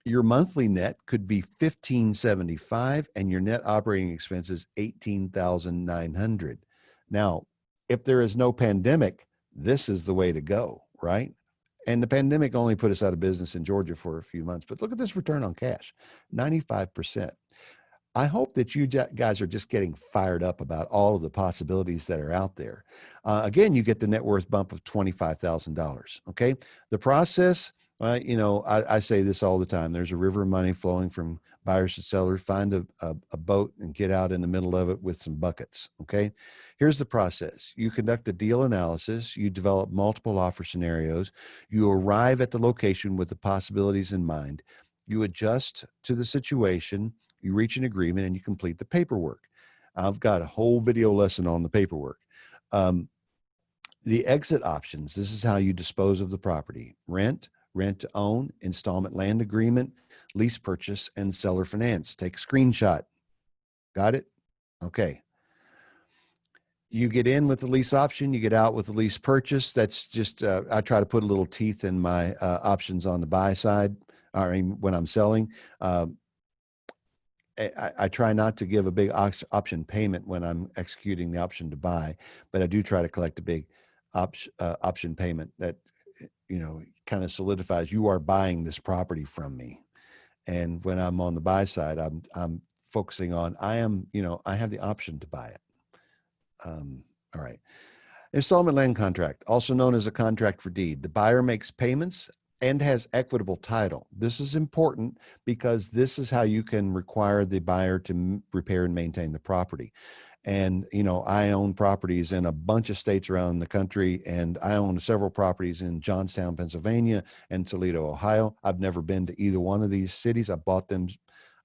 Your monthly net could be $1,575 and your net operating expenses $18,900. Now, if there is no pandemic, this is the way to go, right? And the pandemic only put us out of business in Georgia for a few months, but look at this return on cash, 95%. I hope that you guys are just getting fired up about all of the possibilities that are out there. Again, you get the net worth bump of $25,000. Okay. The process, I say this all the time. There's a river of money flowing from buyers to sellers. Find a boat and get out in the middle of it with some buckets. Okay. Here's the process. You conduct a deal analysis. You develop multiple offer scenarios. You arrive at the location with the possibilities in mind. You adjust to the situation. You reach an agreement and you complete the paperwork. I've got a whole video lesson on the paperwork. The exit options. This is how you dispose of the property. Rent to own, installment land agreement, lease purchase, and seller finance. Take a screenshot. Got it? Okay. You get in with the lease option, you get out with the lease purchase. That's just, I try to put a little teeth in my options on the buy side, when I'm selling. I try not to give a big option payment when I'm executing the option to buy, but I do try to collect a big option payment that, kind of solidifies you are buying this property from me. And when I'm on the buy side, I'm focusing on, I have the option to buy it. All right. Installment land contract, also known as a contract for deed. The buyer makes payments and has equitable title. This is important because this is how you can require the buyer to repair and maintain the property. And, I own properties in a bunch of states around the country, and I own several properties in Johnstown, Pennsylvania, and Toledo, Ohio. I've never been to either one of these cities. I bought them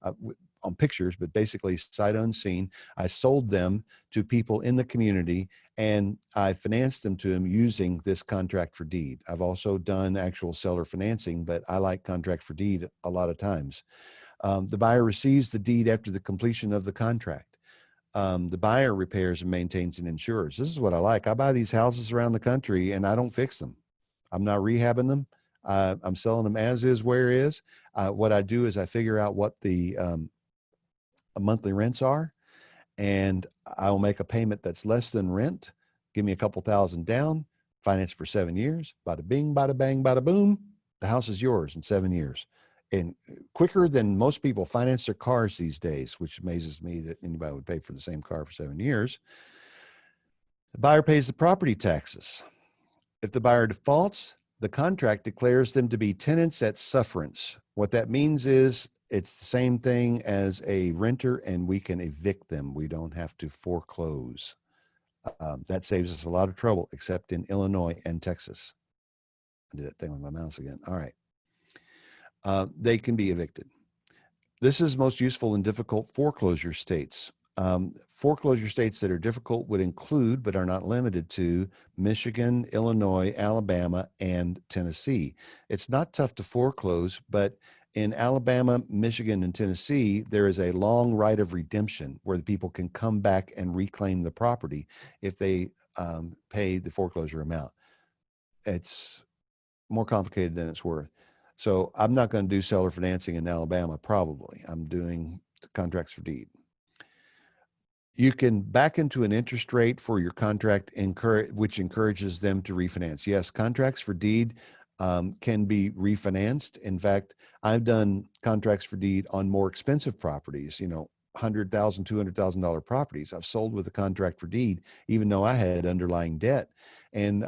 on pictures, but basically sight unseen. I sold them to people in the community, and I financed them to them using this contract for deed. I've also done actual seller financing, but I like contract for deed a lot of times. The buyer receives the deed after the completion of the contract. The buyer repairs and maintains and insures. This is what I like. I buy these houses around the country and I don't fix them. I'm not rehabbing them. I'm selling them as is, where is. What I do is I figure out what the monthly rents are, and I will make a payment that's less than rent. Give me a couple thousand down, finance for 7 years. Bada bing, bada bang, bada boom. The house is yours in 7 years. And quicker than most people finance their cars these days, which amazes me that anybody would pay for the same car for 7 years. The buyer pays the property taxes. If the buyer defaults, The contract declares them to be tenants at sufferance. What that means is it's the same thing as a renter, and we can evict them. We don't have to foreclose. That saves us a lot of trouble, except in Illinois and Texas. I did that thing with my mouse again. All right. They can be evicted. This is most useful in difficult foreclosure states. Foreclosure states that are difficult would include, but are not limited to, Michigan, Illinois, Alabama, and Tennessee. It's not tough to foreclose, but in Alabama, Michigan, and Tennessee, there is a long right of redemption where the people can come back and reclaim the property if they pay the foreclosure amount. It's more complicated than it's worth. So I'm not going to do seller financing in Alabama, probably. I'm doing contracts for deed. You can back into an interest rate for your contract, which encourages them to refinance. Yes, contracts for deed can be refinanced. In fact, I've done contracts for deed on more expensive properties, $100,000, $200,000 properties. I've sold with a contract for deed, even though I had underlying debt. And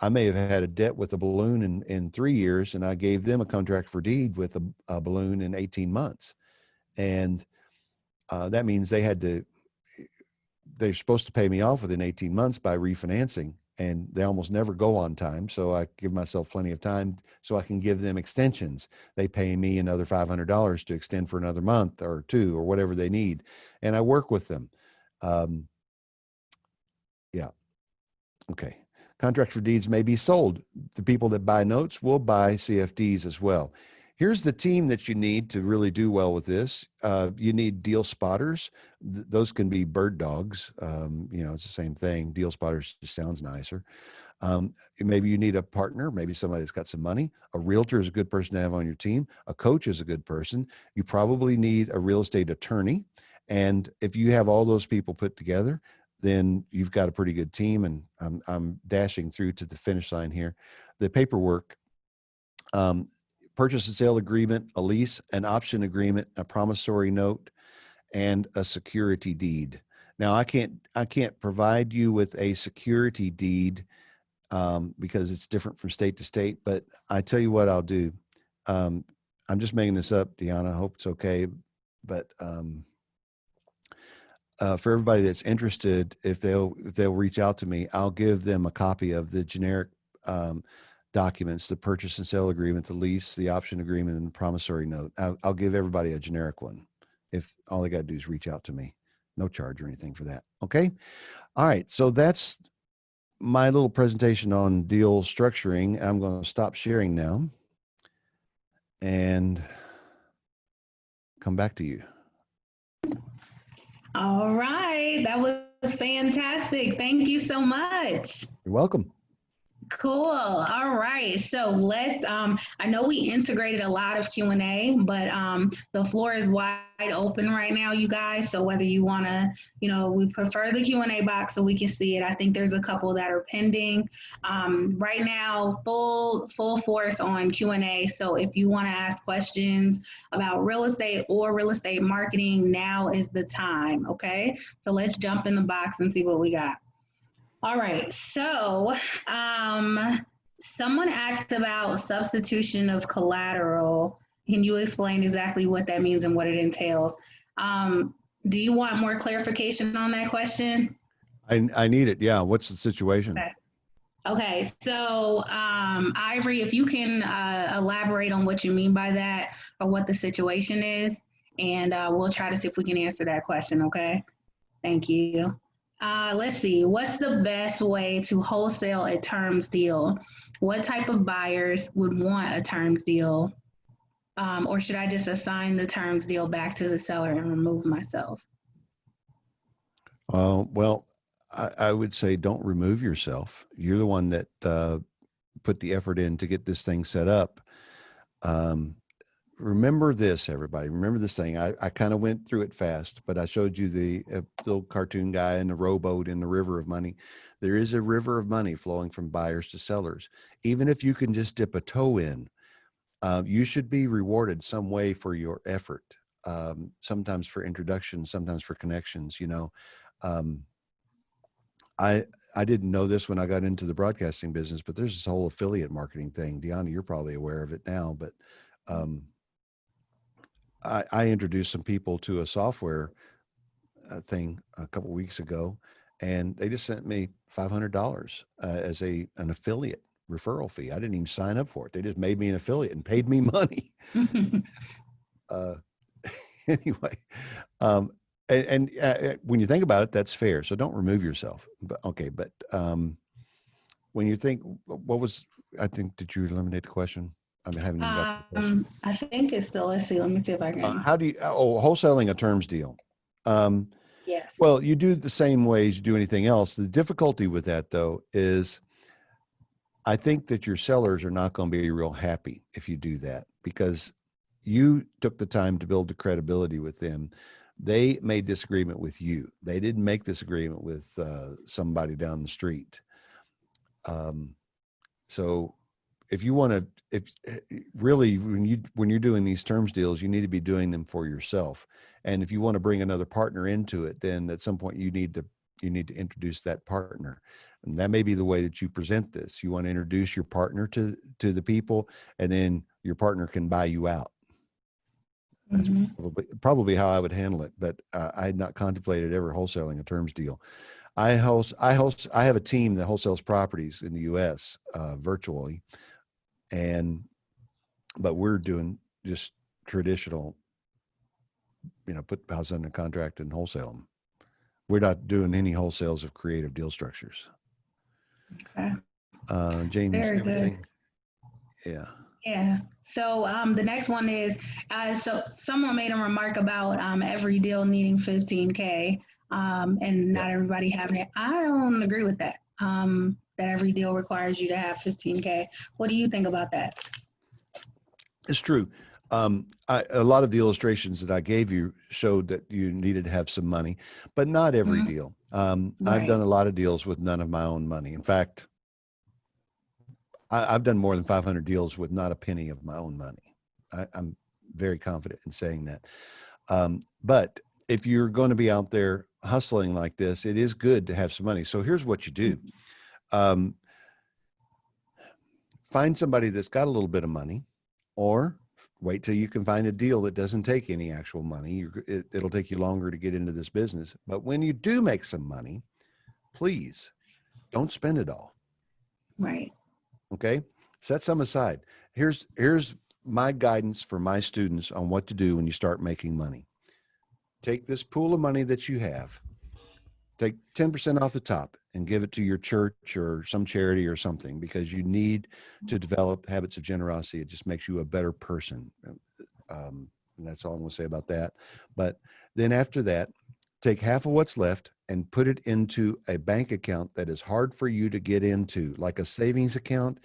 I may have had a debt with a balloon in 3 years, and I gave them a contract for deed with a balloon in 18 months. And that means they're supposed to pay me off within 18 months by refinancing, and they almost never go on time. So I give myself plenty of time so I can give them extensions. They pay me another $500 to extend for another month or two or whatever they need. And I work with them. Yeah. Okay. Contract for deeds may be sold. The people that buy notes will buy CFDs as well. Here's the team that you need to really do well with this. You need deal spotters. Those can be bird dogs. It's the same thing. Deal spotters just sounds nicer. Maybe you need a partner, maybe somebody that's got some money. A realtor is a good person to have on your team. A coach is a good person. You probably need a real estate attorney. And if you have all those people put together, then you've got a pretty good team. And I'm dashing through to the finish line here. The paperwork, purchase and sale agreement, a lease, an option agreement, a promissory note, and a security deed. Now, I can't provide you with a security deed because it's different from state to state, but I tell you what I'll do. I'm just making this up, Deanna. I hope it's okay. But for everybody that's interested, if they'll reach out to me, I'll give them a copy of the generic documents, the purchase and sale agreement, the lease, the option agreement, and the promissory note. I'll give everybody a generic one. If all they got to do is reach out to me, no charge or anything for that. Okay. All right. So that's my little presentation on deal structuring. I'm going to stop sharing now and come back to you. All right. That was fantastic. Thank you so much. You're welcome. Cool. All right. So let's, I know we integrated a lot of Q&A, but the floor is wide open right now, you guys. So whether you want to, we prefer the Q&A box so we can see it. I think there's a couple that are pending. Right now, full force on Q&A. So if you want to ask questions about real estate or real estate marketing, now is the time. Okay. So let's jump in the box and see what we got. All right, so someone asked about substitution of collateral. Can you explain exactly what that means and what it entails? Do you want more clarification on that question? I need it. Yeah. What's the situation? Okay. So Ivory, if you can elaborate on what you mean by that or what the situation is, and we'll try to see if we can answer that question. Okay. Thank you. Let's see, what's the best way to wholesale a terms deal? What type of buyers would want a terms deal? Or should I just assign the terms deal back to the seller and remove myself? Well, I would say don't remove yourself. You're the one that put the effort in to get this thing set up. Remember this, everybody. Remember this thing. I kind of went through it fast, but I showed you the little cartoon guy in the rowboat in the river of money. There is a river of money flowing from buyers to sellers. Even if you can just dip a toe in, you should be rewarded some way for your effort. Sometimes for introduction, sometimes for connections. I didn't know this when I got into the broadcasting business, but there's this whole affiliate marketing thing. Deanna, you're probably aware of it now, but um, I introduced some people to a software thing a couple of weeks ago, and they just sent me $500 as an affiliate referral fee. I didn't even sign up for it. They just made me an affiliate and paid me money. uh, anyway, um, and when you think about it, that's fair. So don't remove yourself. But okay, but when you think, what was, I think, did you eliminate the question? I haven't even got to the question. I think it's still, let's see, let me see if I can. How do you, wholesaling a terms deal? Yes. Well, you do it the same way as you do anything else. The difficulty with that, though, is I think that your sellers are not going to be real happy if you do that, because you took the time to build the credibility with them. They made this agreement with you. They didn't make this agreement with somebody down the street. So if you want to, if really, when you're doing these terms deals, you need to be doing them for yourself. And if you want to bring another partner into it, then at some point you need to introduce that partner. And that may be the way that you present this. You want to introduce your partner to the people, and then your partner can buy you out. That's probably how I would handle it. But I had not contemplated ever wholesaling a terms deal. I have a team that wholesales properties in the U.S. Virtually, but we're doing just traditional, put the house under contract and wholesale them. We're not doing any wholesales of creative deal structures. Okay. James, Very everything. Good. Yeah. Yeah. So the next one is, so someone made a remark about every deal needing 15K and not everybody having it. I don't agree with that. That every deal requires you to have 15K. What do you think about that? It's true. A lot of the illustrations that I gave you showed that you needed to have some money, but not every deal. I've done a lot of deals with none of my own money. In fact, I've done more than 500 deals with not a penny of my own money. I'm very confident in saying that. But if you're going to be out there hustling like this, it is good to have some money. So here's what you do. Find somebody that's got a little bit of money, or wait till you can find a deal that doesn't take any actual money. It'll take you longer to get into this business. But when you do make some money, please don't spend it all. Right. Okay. Set some aside. Here's my guidance for my students on what to do when you start making money. Take this pool of money that you have, take 10% off the top and give it to your church or some charity or something, because you need to develop habits of generosity. It just makes you a better person. And that's all I'm going to say about that. But then after that, take half of what's left and put it into a bank account that is hard for you to get into, like a savings account.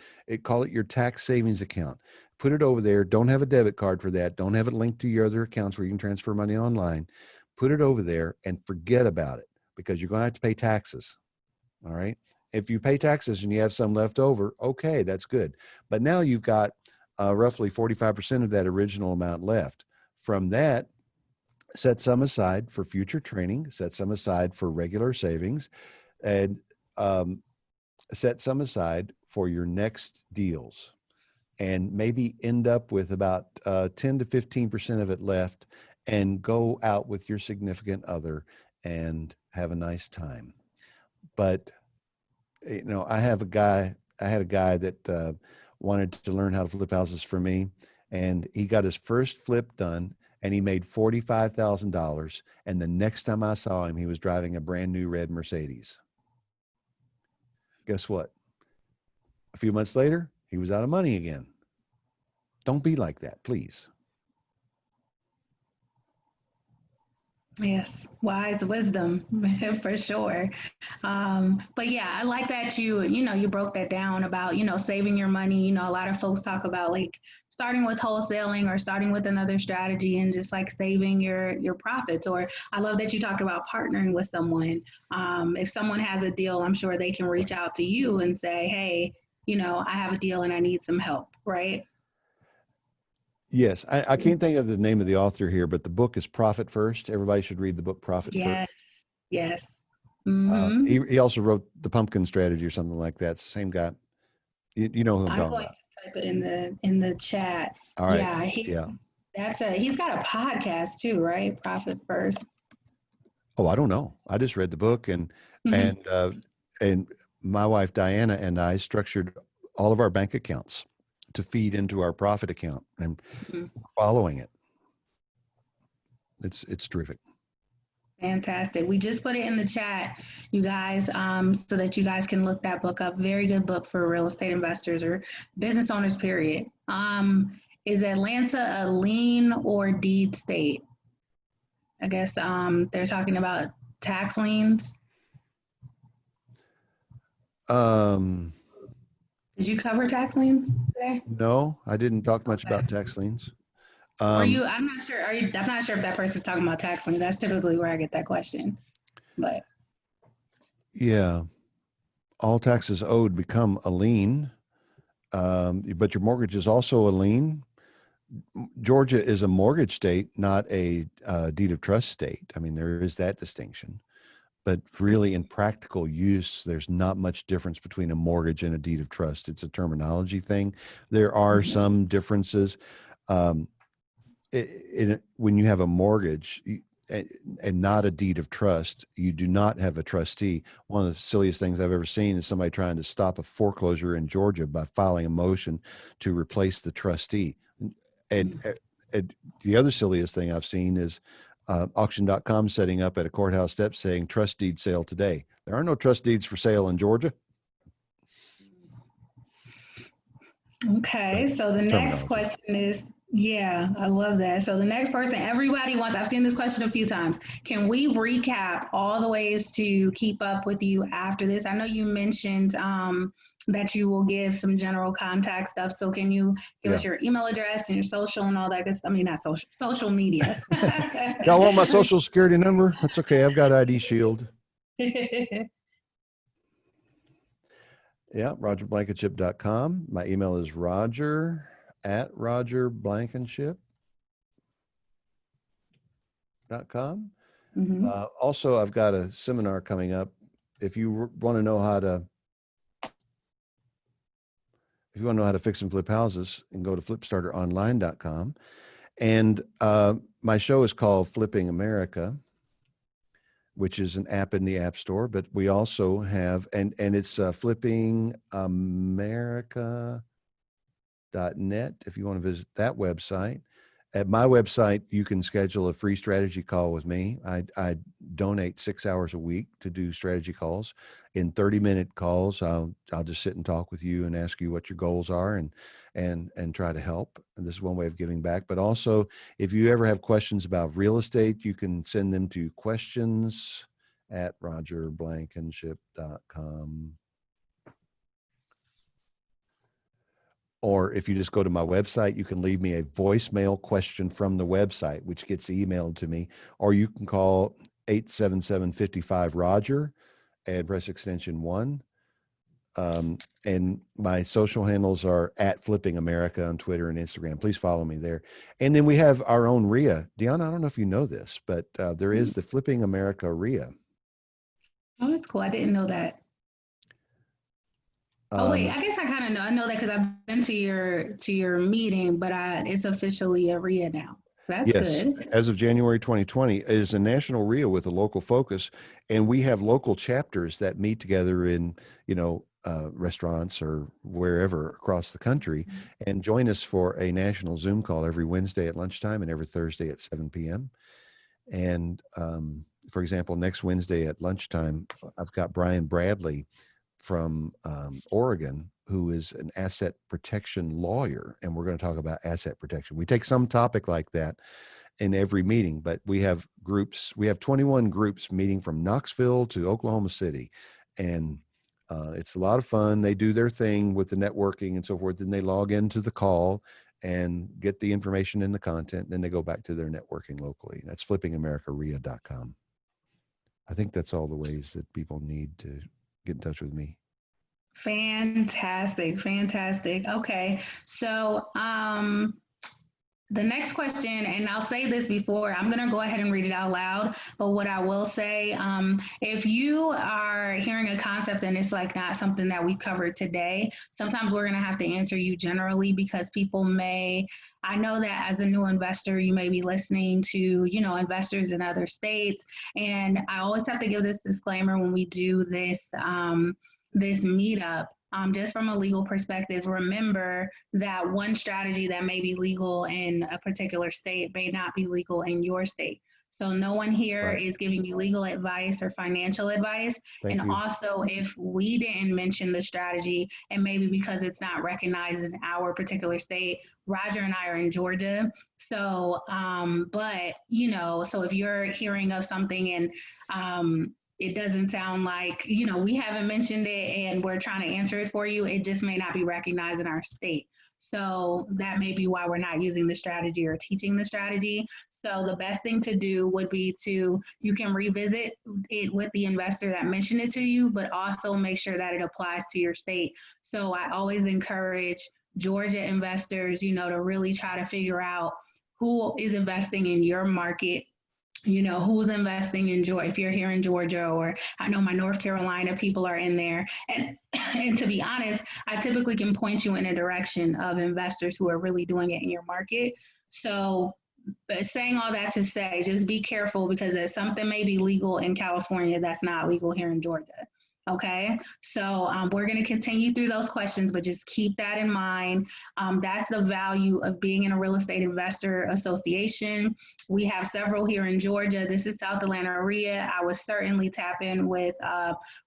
Call it your tax savings account. Put it over there. Don't have a debit card for that. Don't have it linked to your other accounts where you can transfer money online. Put it over there and forget about it, because you're going to have to pay taxes. All right. If you pay taxes and you have some left over, okay, that's good. But now you've got roughly 45% of that original amount left. From that, set some aside for future training, set some aside for regular savings, and set some aside for your next deals, and maybe end up with about 10 to 15% of it left, and go out with your significant other and have a nice time. But, I had a guy that wanted to learn how to flip houses for me, and he got his first flip done, and he made $45,000. And the next time I saw him, he was driving a brand new red Mercedes. Guess what? A few months later, he was out of money again. Don't be like that, please. Yes, wise wisdom for sure. But yeah, I like that you broke that down about, saving your money. A lot of folks talk about like starting with wholesaling or starting with another strategy and just like saving your profits. Or I love that you talked about partnering with someone. If someone has a deal, I'm sure they can reach out to you and say, hey, I have a deal and I need some help, right? Yes, I can't think of the name of the author here, but the book is Profit First. Everybody should read the book Profit Yes, First. yes. Mm-hmm. He also wrote The Pumpkin Strategy or something like that. Same guy. You know who I'm I'm talking going about. to type it in the chat. All right. Yeah, Yeah. he's got a podcast too, right? Profit First. Oh, I don't know. I just read the book, Mm-hmm. and and my wife Diana and I structured all of our bank accounts to feed into our profit account and following it. It's terrific. Fantastic. We just put it in the chat, you guys, so that you guys can look that book up. Very good book for real estate investors or business owners, period. Is Atlanta a lien or deed state? I guess they're talking about tax liens. Um, Did you cover tax liens today? no, I didn't talk much Okay. about tax liens. Or Um, you? I'm not sure. Are you? I'm not sure if that person's talking about tax liens. That's typically where I get that question. But yeah, all taxes owed become a lien, but your mortgage is also a lien. Georgia is a mortgage state, not a deed of trust state. I mean, there is that distinction. But really, in practical use, there's not much difference between a mortgage and a deed of trust. It's a terminology thing. There are some differences. Um, when you have a mortgage and not a deed of trust, you do not have a trustee. One of the silliest things I've ever seen is somebody trying to stop a foreclosure in Georgia by filing a motion to replace the trustee. And the other silliest thing I've seen is auction.com setting up at a courthouse step saying trust deed sale today. There are no trust deeds for sale in Georgia. okay, But so the it's next terminology. question is, yeah, I love that. So the next person, everybody wants, I've seen this question a few times. Can we recap all the ways to keep up with you after this? I know you mentioned that you will give some general contact stuff. So can you give Yeah. us your email address and your social and all that? I mean, not social media. Y'all want my social security number? That's okay. I've got ID Shield. Yeah, rogerblankenship.com. My email is roger@rogerblankenship.com. Mhm. Also, I've got a seminar coming up. If you want to know how to fix and flip houses, and go to flipstarteronline.com. And my show is called Flipping America, which is an app in the App Store. But we also have, and it's flippingamerica.net if you want to visit that website. At my website, you can schedule a free strategy call with me. I donate 6 hours a week to do strategy calls. In 30-minute calls, I'll just sit and talk with you and ask you what your goals are and try to help. And this is one way of giving back. But also, if you ever have questions about real estate, you can send them to questions@rogerblankenship.com. Or if you just go to my website, you can leave me a voicemail question from the website, which gets emailed to me. Or you can call 877-55-ROGER and press extension 1. And my social handles are @FlippingAmerica on Twitter and Instagram. Please follow me there. And then we have our own RIA. Deanna, I don't know if you know this, but there is the Flipping America RIA. Oh, that's cool. I didn't know that. Oh wait, I guess I kind of know. I know that because I've been to your meeting, but it's officially a RIA now. That's Yes, good. as of January 2020, it is a national RIA with a local focus, and we have local chapters that meet together in, restaurants or wherever across the country, and join us for a national Zoom call every Wednesday at lunchtime and every Thursday at 7 p.m. And for example, next Wednesday at lunchtime, I've got Brian Bradley from Oregon, who is an asset protection lawyer, and we're going to talk about asset protection. We take some topic like that in every meeting, but we have groups. We have 21 groups meeting from Knoxville to Oklahoma City, and it's a lot of fun. They do their thing with the networking and so forth. Then they log into the call and get the information and the content. Then they go back to their networking locally. That's flippingamericaria.com. I think that's all the ways that people need to get in touch with me. Fantastic, fantastic. Okay, so The next question, and I'll say this before, I'm going to go ahead and read it out loud. But what I will say, if you are hearing a concept and it's like not something that we covered today, sometimes we're going to have to answer you generally because people may, I know that as a new investor, you may be listening to, investors in other states. And I always have to give this disclaimer when we do this meetup. Just from a legal perspective, remember that one strategy that may be legal in a particular state may not be legal in your state. So no one here Right. is giving you legal advice or financial advice. Thank And you. also, if we didn't mention the strategy, and maybe because it's not recognized in our particular state, Roger and I are in Georgia. So, so if you're hearing of something and it doesn't sound like, we haven't mentioned it and we're trying to answer it for you, it just may not be recognized in our state. So that may be why we're not using the strategy or teaching the strategy. So the best thing to do would be you can revisit it with the investor that mentioned it to you, but also make sure that it applies to your state. So I always encourage Georgia investors, to really try to figure out who is investing in your market, who's investing in Georgia, if you're here in Georgia, or I know my North Carolina people are in there. And to be honest, I typically can point you in a direction of investors who are really doing it in your market. So, but saying all that to say, just be careful because something may be legal in California that's not legal here in Georgia. Okay, so we're going to continue through those questions, but just keep that in mind. That's the value of being in a real estate investor association. We have several here in Georgia. This is South Atlanta area. I would certainly tap in with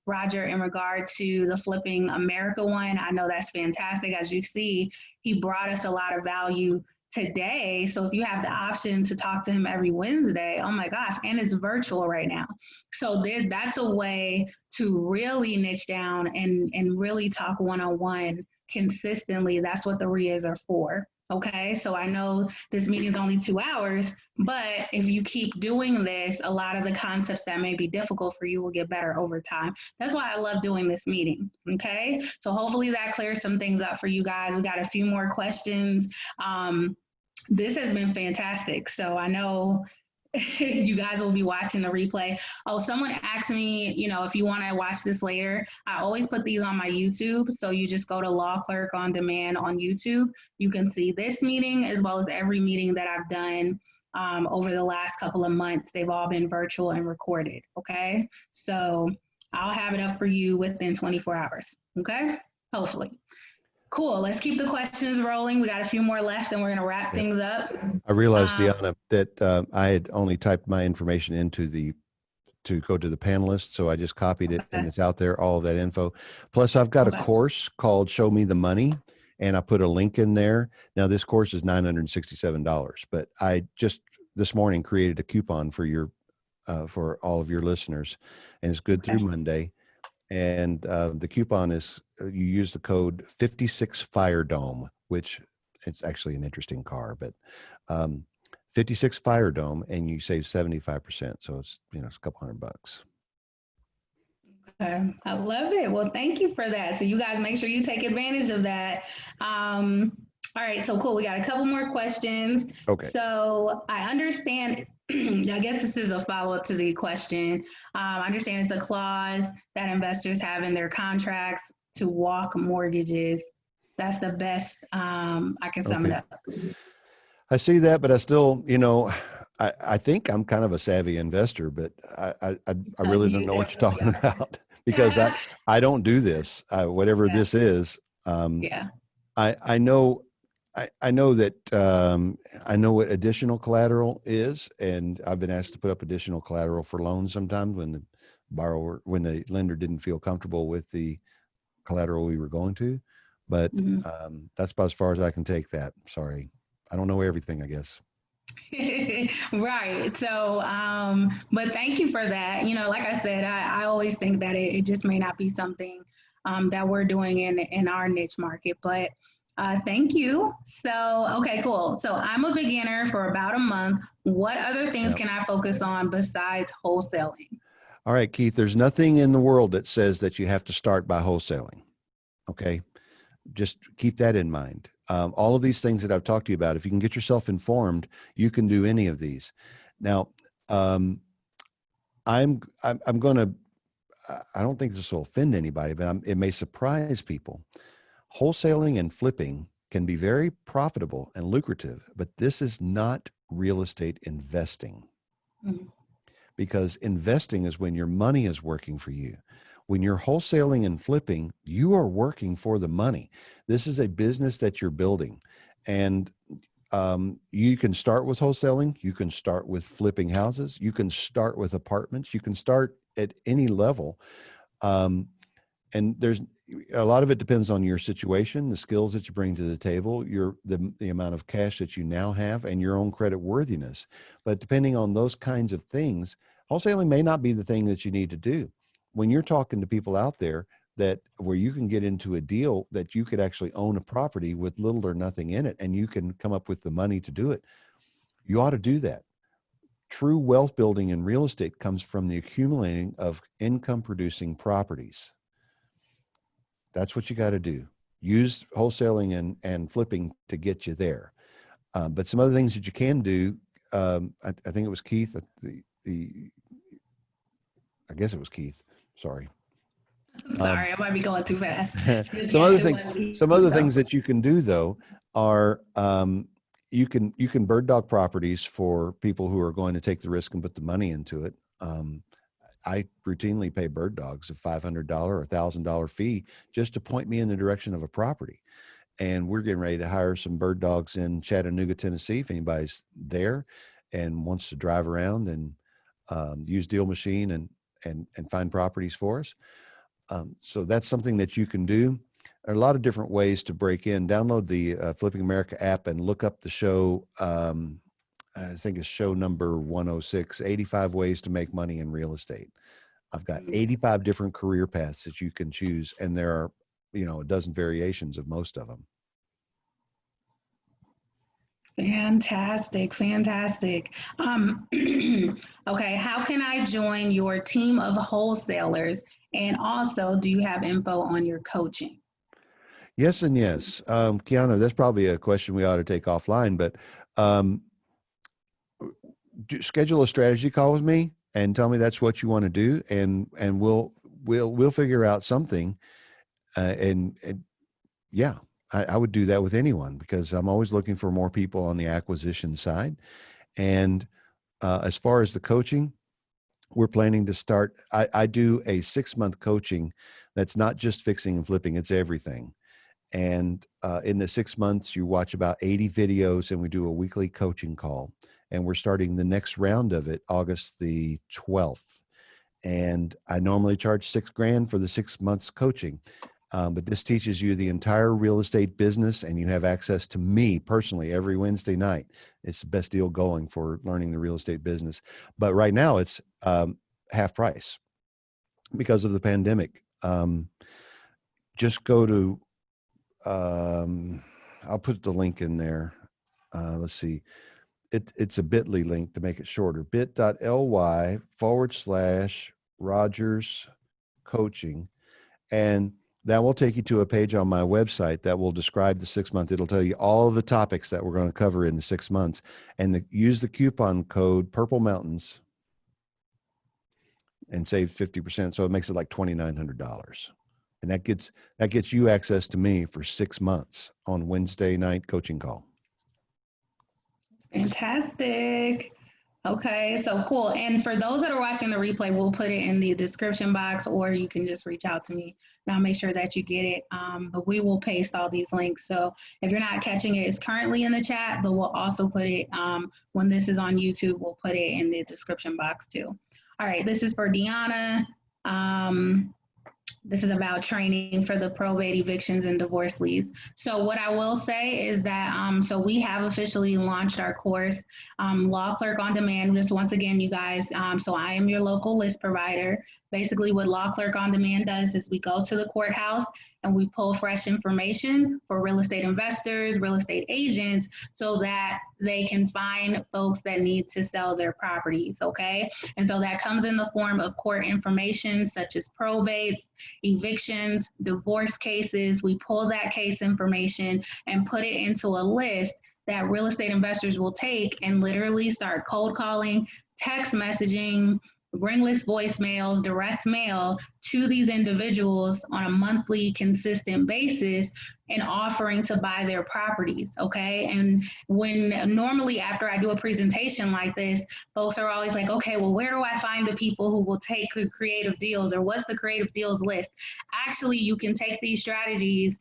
Roger in regard to the Flipping America one. I know that's fantastic. As you see, he brought us a lot of value today. So if you have the option to talk to him every Wednesday, oh my gosh, and it's virtual right now. So that's a way to really niche down and really talk one-on-one consistently. That's what the RIAs are for. Okay, so I know this meeting is only 2 hours, but if you keep doing this, a lot of the concepts that may be difficult for you will get better over time. That's why I love doing this meeting. Okay, so hopefully that clears some things up for you guys. We got a few more questions. This has been fantastic. So I know you guys will be watching the replay. Oh, someone asked me, if you want to watch this later, I always put these on my YouTube. So you just go to Law Clerk on Demand on YouTube. You can see this meeting as well as every meeting that I've done over the last couple of months. They've all been virtual and recorded. Okay. So I'll have it up for you within 24 hours. Okay. Hopefully. Cool. Let's keep the questions rolling. We got a few more left and we're going to wrap things up. I realized, Deanna, that I had only typed my information to go to the panelists. So I just copied it and it's out there, all of that info. Plus I've got a course called Show Me the Money and I put a link in there. Now this course is $967, but I just this morning created a coupon for all of your listeners and it's good through Monday. And the coupon is you use the code 56 Fire Dome, which it's actually an interesting car, but 56 Fire Dome, and you save 75%. So it's it's a couple $100. Okay. I love it. Well, thank you for that. So you guys make sure you take advantage of that. All right, so cool. We got a couple more questions. Okay. So I understand, I guess this is a follow-up to the question. I understand it's a clause that investors have in their contracts to walk mortgages. That's the best I can sum it up. I see that, but I still, I think I'm kind of a savvy investor, but I really don't know what you're talking about because I don't do this, whatever this is. I know that I know what additional collateral is, and I've been asked to put up additional collateral for loans sometimes when the lender didn't feel comfortable with the collateral we were going to, but that's about as far as I can take that. Sorry. I don't know everything, I guess. Right. So, but thank you for that. Like I said, I always think that it just may not be something that we're doing in our niche market, but thank you. So, okay, cool. So I'm a beginner for about a month. What other things can I focus on besides wholesaling? All right, Keith, there's nothing in the world that says that you have to start by wholesaling. Okay. Just keep that in mind. All of these things that I've talked to you about, if you can get yourself informed, you can do any of these. Now, I'm going to, I don't think this will offend anybody, but it may surprise people. Wholesaling and flipping can be very profitable and lucrative, but this is not real estate investing. Mm-hmm. Because investing is when your money is working for you. When you're wholesaling and flipping, you are working for the money. This is a business that you're building. And you can start with wholesaling. You can start with flipping houses. You can start with apartments. You can start at any level. And there's a lot of it depends on your situation, the skills that you bring to the table, the amount of cash that you now have, and your own credit worthiness. But depending on those kinds of things, wholesaling may not be the thing that you need to do. When you're talking to people out there where you can get into a deal that you could actually own a property with little or nothing in it, and you can come up with the money to do it, you ought to do that. True wealth building in real estate comes from the accumulating of income producing properties. That's what you got to do. Use wholesaling and flipping to get you there. But some other things that you can do, I think it was Keith, I guess it was Keith. Sorry. I'm sorry, I might be going too fast. Some other things that you can do though are you can bird dog properties for people who are going to take the risk and put the money into it. I routinely pay bird dogs a $500 or $1,000 fee just to point me in the direction of a property. And we're getting ready to hire some bird dogs in Chattanooga, Tennessee. If anybody's there and wants to drive around and use Deal Machine and find properties for us. So that's something that you can do. There are a lot of different ways to break in. Download the Flipping America app and look up the show. I think it's show number 106, 85 ways to make money in real estate. I've got 85 different career paths that you can choose. And there are, a dozen variations of most of them. Fantastic. Okay. How can I join your team of wholesalers? And also, do you have info on your coaching? Yes and yes. Kiana, that's probably a question we ought to take offline, but schedule a strategy call with me and tell me that's what you want to do. And we'll figure out something. And yeah, I would do that with anyone because I'm always looking for more people on the acquisition side. And as far as the coaching, we're planning to start, I do a 6-month coaching that's not just fixing and flipping, it's everything. And in the 6 months, you watch about 80 videos and we do a weekly coaching call. And we're starting the next round of it August the 12th. And I normally charge $6,000 for the 6 months coaching. But this teaches you the entire real estate business and you have access to me personally every Wednesday night. It's the best deal going for learning the real estate business. But right now it's half price because of the pandemic. Just go to, I'll put the link in there. Let's see. It's a bit.ly link to make it shorter, bit.ly/Rogers Coaching. And that will take you to a page on my website that will describe the 6 month. It'll tell you all of the topics that we're going to cover in the 6 months and use the coupon code Purple Mountains and save 50%. So it makes it like $2,900. And that gets you access to me for 6 months on Wednesday night coaching call. Fantastic. Okay, so cool. And for those that are watching the replay, we'll put it in the description box, or you can just reach out to me and I'll make sure that you get it. But we will paste all these links. So if you're not catching it, it's currently in the chat, but we'll also put it, when this is on YouTube, we'll put it in the description box too. All right, this is for Deanna. This is about training for the probate, evictions, and divorce lease. So what I will say is that, so we have officially launched our course, Law Clerk on Demand. Just once again, you guys, so I am your local list provider. Basically what Law Clerk on Demand does is we go to the courthouse and we pull fresh information for real estate investors, real estate agents, so that they can find folks that need to sell their properties, okay? And so that comes in the form of court information such as probates, evictions, divorce cases. We pull that case information and put it into a list that real estate investors will take and literally start cold calling, text messaging, ringless voicemails, direct mail to these individuals on a monthly consistent basis and offering to buy their properties, okay? And when normally after I do a presentation like this, folks are always like, okay, well, where do I find the people who will take creative deals, or what's the creative deals list? Actually, you can take these strategies,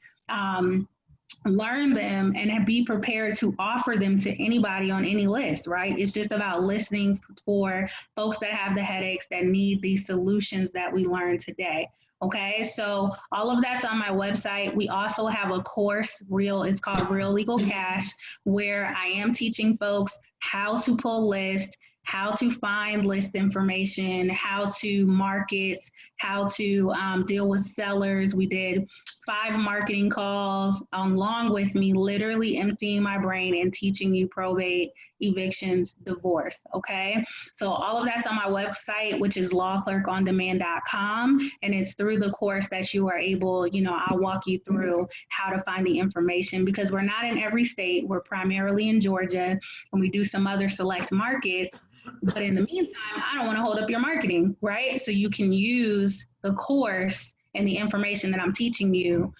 learn them, and be prepared to offer them to anybody on any list, right? It's just about listening for folks that have the headaches, that need these solutions that we learned today. Okay, so all of that's on my website. We also have a course, it's called Real Legal Cash, where I am teaching folks how to pull lists, how to find list information, how to market, how to deal with sellers. We did 5 marketing calls along with me literally emptying my brain and teaching you probate, evictions, divorce, okay? So all of that's on my website, which is lawclerkondemand.com, and it's through the course that you are able, I'll walk you through how to find the information, because we're not in every state. We're primarily in Georgia, and we do some other select markets. But in the meantime, I don't want to hold up your marketing, right? So you can use the course and the information that I'm teaching you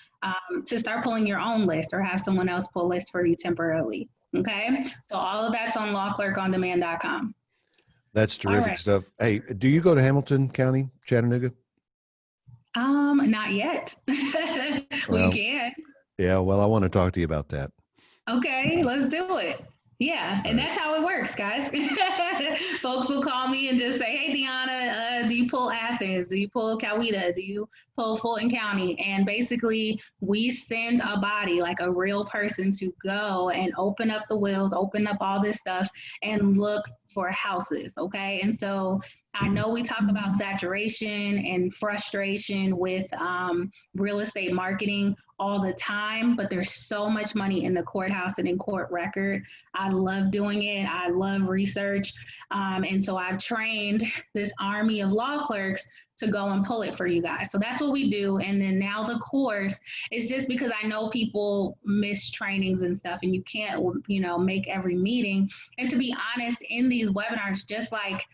to start pulling your own list, or have someone else pull lists for you temporarily. Okay. So all of that's on lawclerkondemand.com. That's terrific stuff. Hey, do you go to Hamilton County, Chattanooga? Not yet. We can. Yeah. Well, I want to talk to you about that. Okay, let's do it. Yeah, and that's how it works, guys. Folks will call me and just say, hey, Deanna, do you pull Athens? Do you pull Coweta? Do you pull Fulton County? And basically, we send a body, like a real person, to go and open up the wills, open up all this stuff, and look for houses, okay? And so I know we talk about saturation and frustration with real estate marketing all the time, but there's so much money in the courthouse and in court record. I love doing it. I love research. And so I've trained this army of law clerks to go and pull it for you guys. So that's what we do. And then now the course is just because I know people miss trainings and stuff, and you can't, make every meeting. And to be honest, in these webinars, just like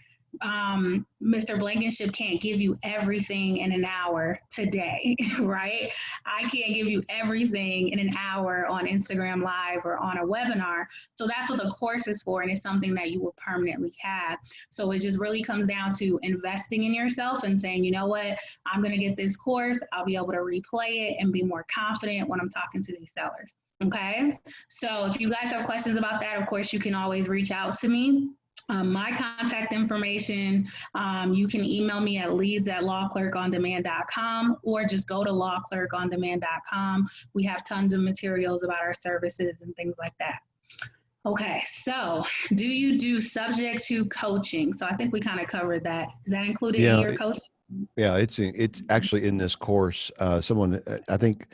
Mr. Blankenship can't give you everything in an hour today, right? I can't give you everything in an hour on Instagram Live or on a webinar. So that's what the course is for, and it's something that you will permanently have. So it just really comes down to investing in yourself and saying, you know what, I'm going to get this course. I'll be able to replay it and be more confident when I'm talking to these sellers. Okay. So if you guys have questions about that, of course, you can always reach out to me. My contact information, you can email me at leads@lawclerkondemand.com, or just go to lawclerkondemand.com. We have tons of materials about our services and things like that. Okay, so do you do subject to coaching? So I think we kind of covered that. Is that included in your coaching? Yeah, it's actually in this course. Someone, I think,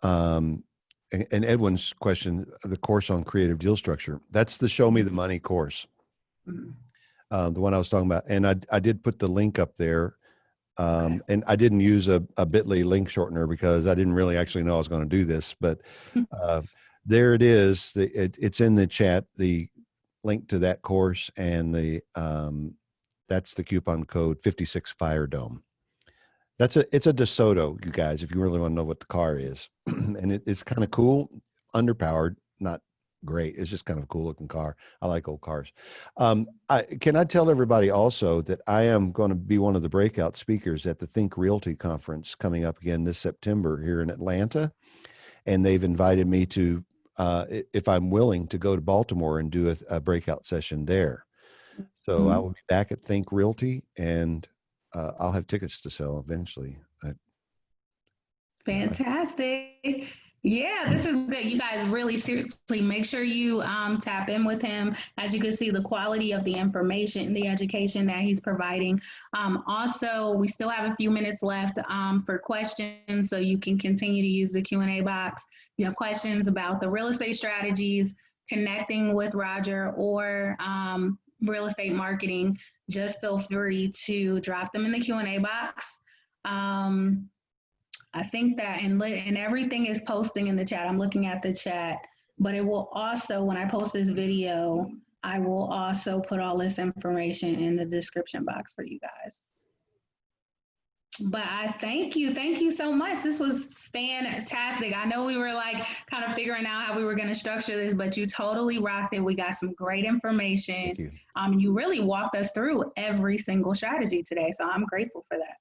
and Edwin's question, the course on creative deal structure, that's the Show Me the Money course. The one I was talking about, and I did put the link up there, and I didn't use a bit.ly link shortener because I didn't really actually know I was going to do this, but there it is. It's in the chat, the link to that course, and that's the coupon code 56 Fire Dome. It's a DeSoto, you guys, if you really want to know what the car is. And it's kind of cool, underpowered, not great. It's just kind of a cool looking car. I like old cars. Can I tell everybody also that I am going to be one of the breakout speakers at the Think Realty conference coming up again this September here in Atlanta. And they've invited me to, if I'm willing, to go to Baltimore and do a breakout session there. So I will be back at Think Realty, and I'll have tickets to sell eventually. Fantastic. Yeah, this is good. You guys really seriously make sure you tap in with him. As you can see, the quality of the information, the education that he's providing. Also, we still have a few minutes left for questions, so you can continue to use the Q&A box. If you have questions about the real estate strategies, connecting with Roger, or real estate marketing, just feel free to drop them in the Q&A box. Um, I think that, and everything is posting in the chat. I'm looking at the chat, but it will also, when I post this video, I will also put all this information in the description box for you guys. But I thank you so much. This was fantastic. I know we were like kind of figuring out how we were going to structure this, but you totally rocked it. We got some great information. Thank you. You really walked us through every single strategy today, so I'm grateful for that.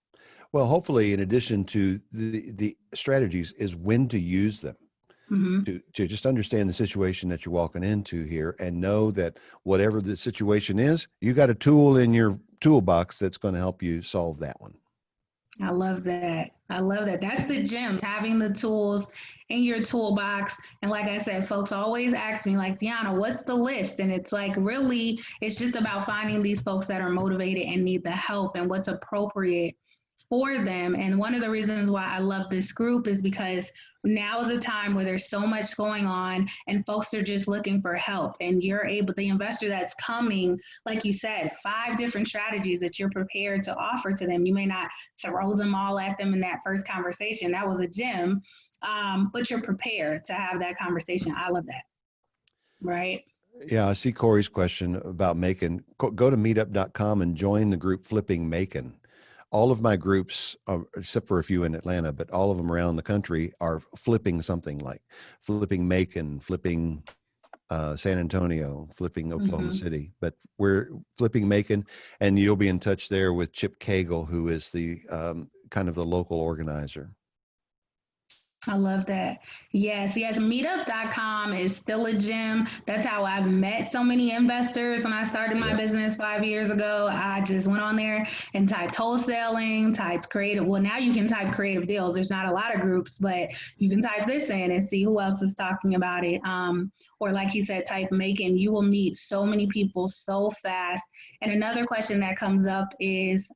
Well, hopefully, in addition to the strategies, is when to use them. Mm-hmm. To just understand the situation that you're walking into here and know that whatever the situation is, you got a tool in your toolbox that's going to help you solve that one. I love that. I love that. That's the gem, having the tools in your toolbox. And like I said, folks always ask me, like, Deanna, what's the list? And it's like, really, it's just about finding these folks that are motivated and need the help and what's appropriate for them. And one of the reasons why I love this group is because now is a time where there's so much going on and folks are just looking for help. And you're able, the investor that's coming, like you said, 5 different strategies that you're prepared to offer to them. You may not throw them all at them in that first conversation. That was a gem, but you're prepared to have that conversation. I love that. Right? Yeah, I see Corey's question about Macon. Go to meetup.com and join the group Flipping Macon. All of my groups, except for a few in Atlanta, but all of them around the country are flipping something, like flipping Macon, flipping San Antonio, flipping Oklahoma City. But we're flipping Macon, and you'll be in touch there with Chip Cagle, who is the kind of the local organizer. I love that. Yes, meetup.com is still a gem. That's how I've met so many investors. When I started my business 5 years ago, I just went on there and typed wholesaling, typed creative. Well, now you can type creative deals. There's not a lot of groups, but you can type this in and see who else is talking about it. Or like he said, type Macon. You will meet so many people so fast. And another question that comes up is,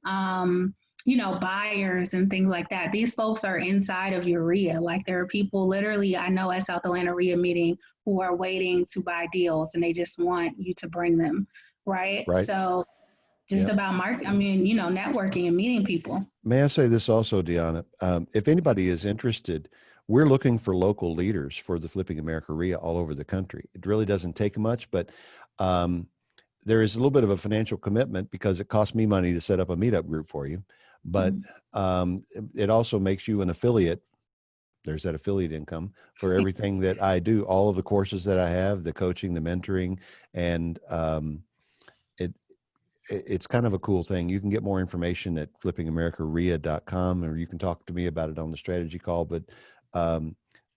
buyers and things like that. These folks are inside of your RIA. Like, there are people literally, I know at South Atlanta RIA meeting, who are waiting to buy deals and they just want you to bring them. Right. So just about networking and meeting people. May I say this also, Deanna? If anybody is interested, we're looking for local leaders for the Flipping America RIA all over the country. It really doesn't take much, but there is a little bit of a financial commitment because it costs me money to set up a meetup group for you. But it also makes you an affiliate. There's that affiliate income for everything that I do, all of the courses that I have, the coaching, the mentoring, and it's kind of a cool thing. You can get more information at flippingamericaria.com, or you can talk to me about it on the strategy call. But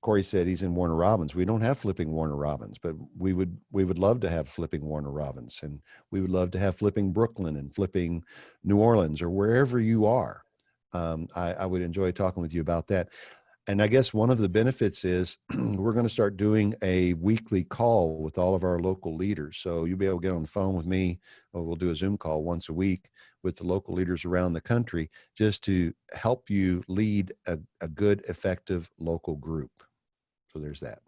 Corey said he's in Warner Robins. We don't have Flipping Warner Robins, but we would love to have Flipping Warner Robins, and we would love to have Flipping Brooklyn and Flipping New Orleans, or wherever you are. I would enjoy talking with you about that. And I guess one of the benefits is we're going to start doing a weekly call with all of our local leaders. So you'll be able to get on the phone with me, or we'll do a Zoom call once a week with the local leaders around the country, just to help you lead a good, effective local group. So there's that.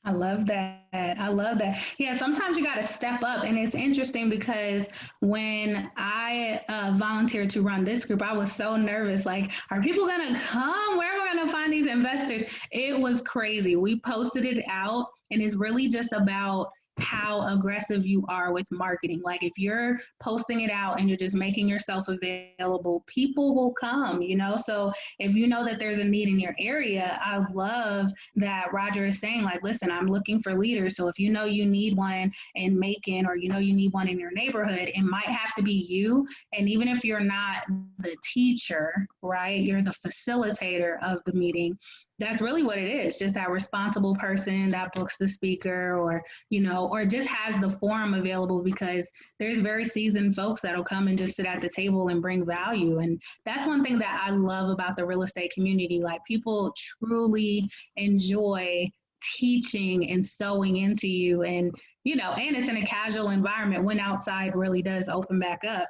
I love that. I love that. Yeah, sometimes you got to step up. And it's interesting because when I volunteered to run this group, I was so nervous. Like, are people going to come? Where are we going to find these investors? It was crazy. We posted it out, and it's really just about how aggressive you are with marketing. Like, if you're posting it out and you're just making yourself available, people will come, So if you know that there's a need in your area, I love that Roger is saying, like, listen, I'm looking for leaders. So if you know you need one in Macon, or you need one in your neighborhood, it might have to be you. And even if you're not the teacher, right, you're the facilitator of the meeting, That's really what it is. Just that responsible person that books the speaker, or, or just has the forum available, because there's very seasoned folks that'll come and just sit at the table and bring value. And that's one thing that I love about the real estate community. Like, people truly enjoy teaching and sewing into you. And, and it's in a casual environment. When outside really does open back up,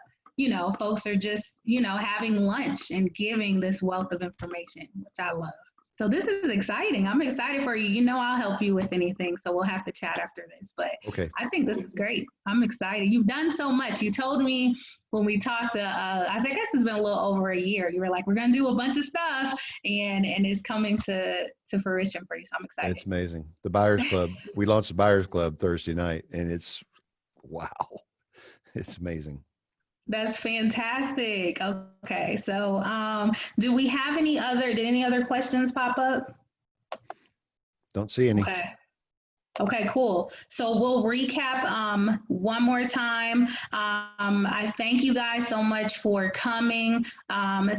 folks are just, having lunch and giving this wealth of information, which I love. So this is exciting. I'm excited for you. I'll help you with anything. So we'll have to chat after this. But Okay. I think this is great. I'm excited. You've done so much. You told me when we talked, I think it's been a little over a year. You were like, we're going to do a bunch of stuff, and it's coming to fruition for you. So I'm excited. It's amazing. The Buyers Club, we launched the Buyers Club Thursday night, and it's, wow, it's amazing. That's fantastic. Okay. So do we have did any other questions pop up? Don't see any. Okay, cool. So we'll recap one more time. I thank you guys so much for coming.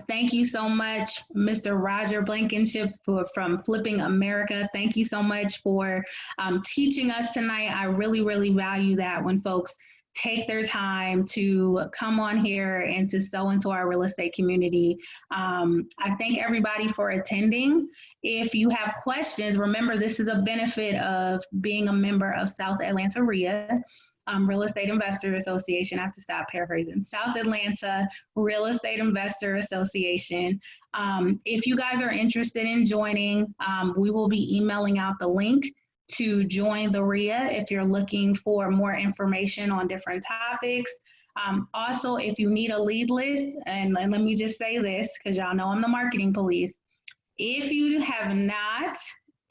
Thank you so much, Mr. Roger Blankenship from Flipping America. Thank you so much for teaching us tonight. I really, really value that when folks take their time to come on here and to sow into our real estate community. I thank everybody for attending. If you have questions, remember, this is a benefit of being a member of South Atlanta RIA, Real Estate Investor Association. I have to stop paraphrasing. South Atlanta Real Estate Investor Association. If you guys are interested in joining, we will be emailing out the link to join the RIA if you're looking for more information on different topics. Also, if you need a lead list, and let me just say this, because y'all know I'm the marketing police. If you have not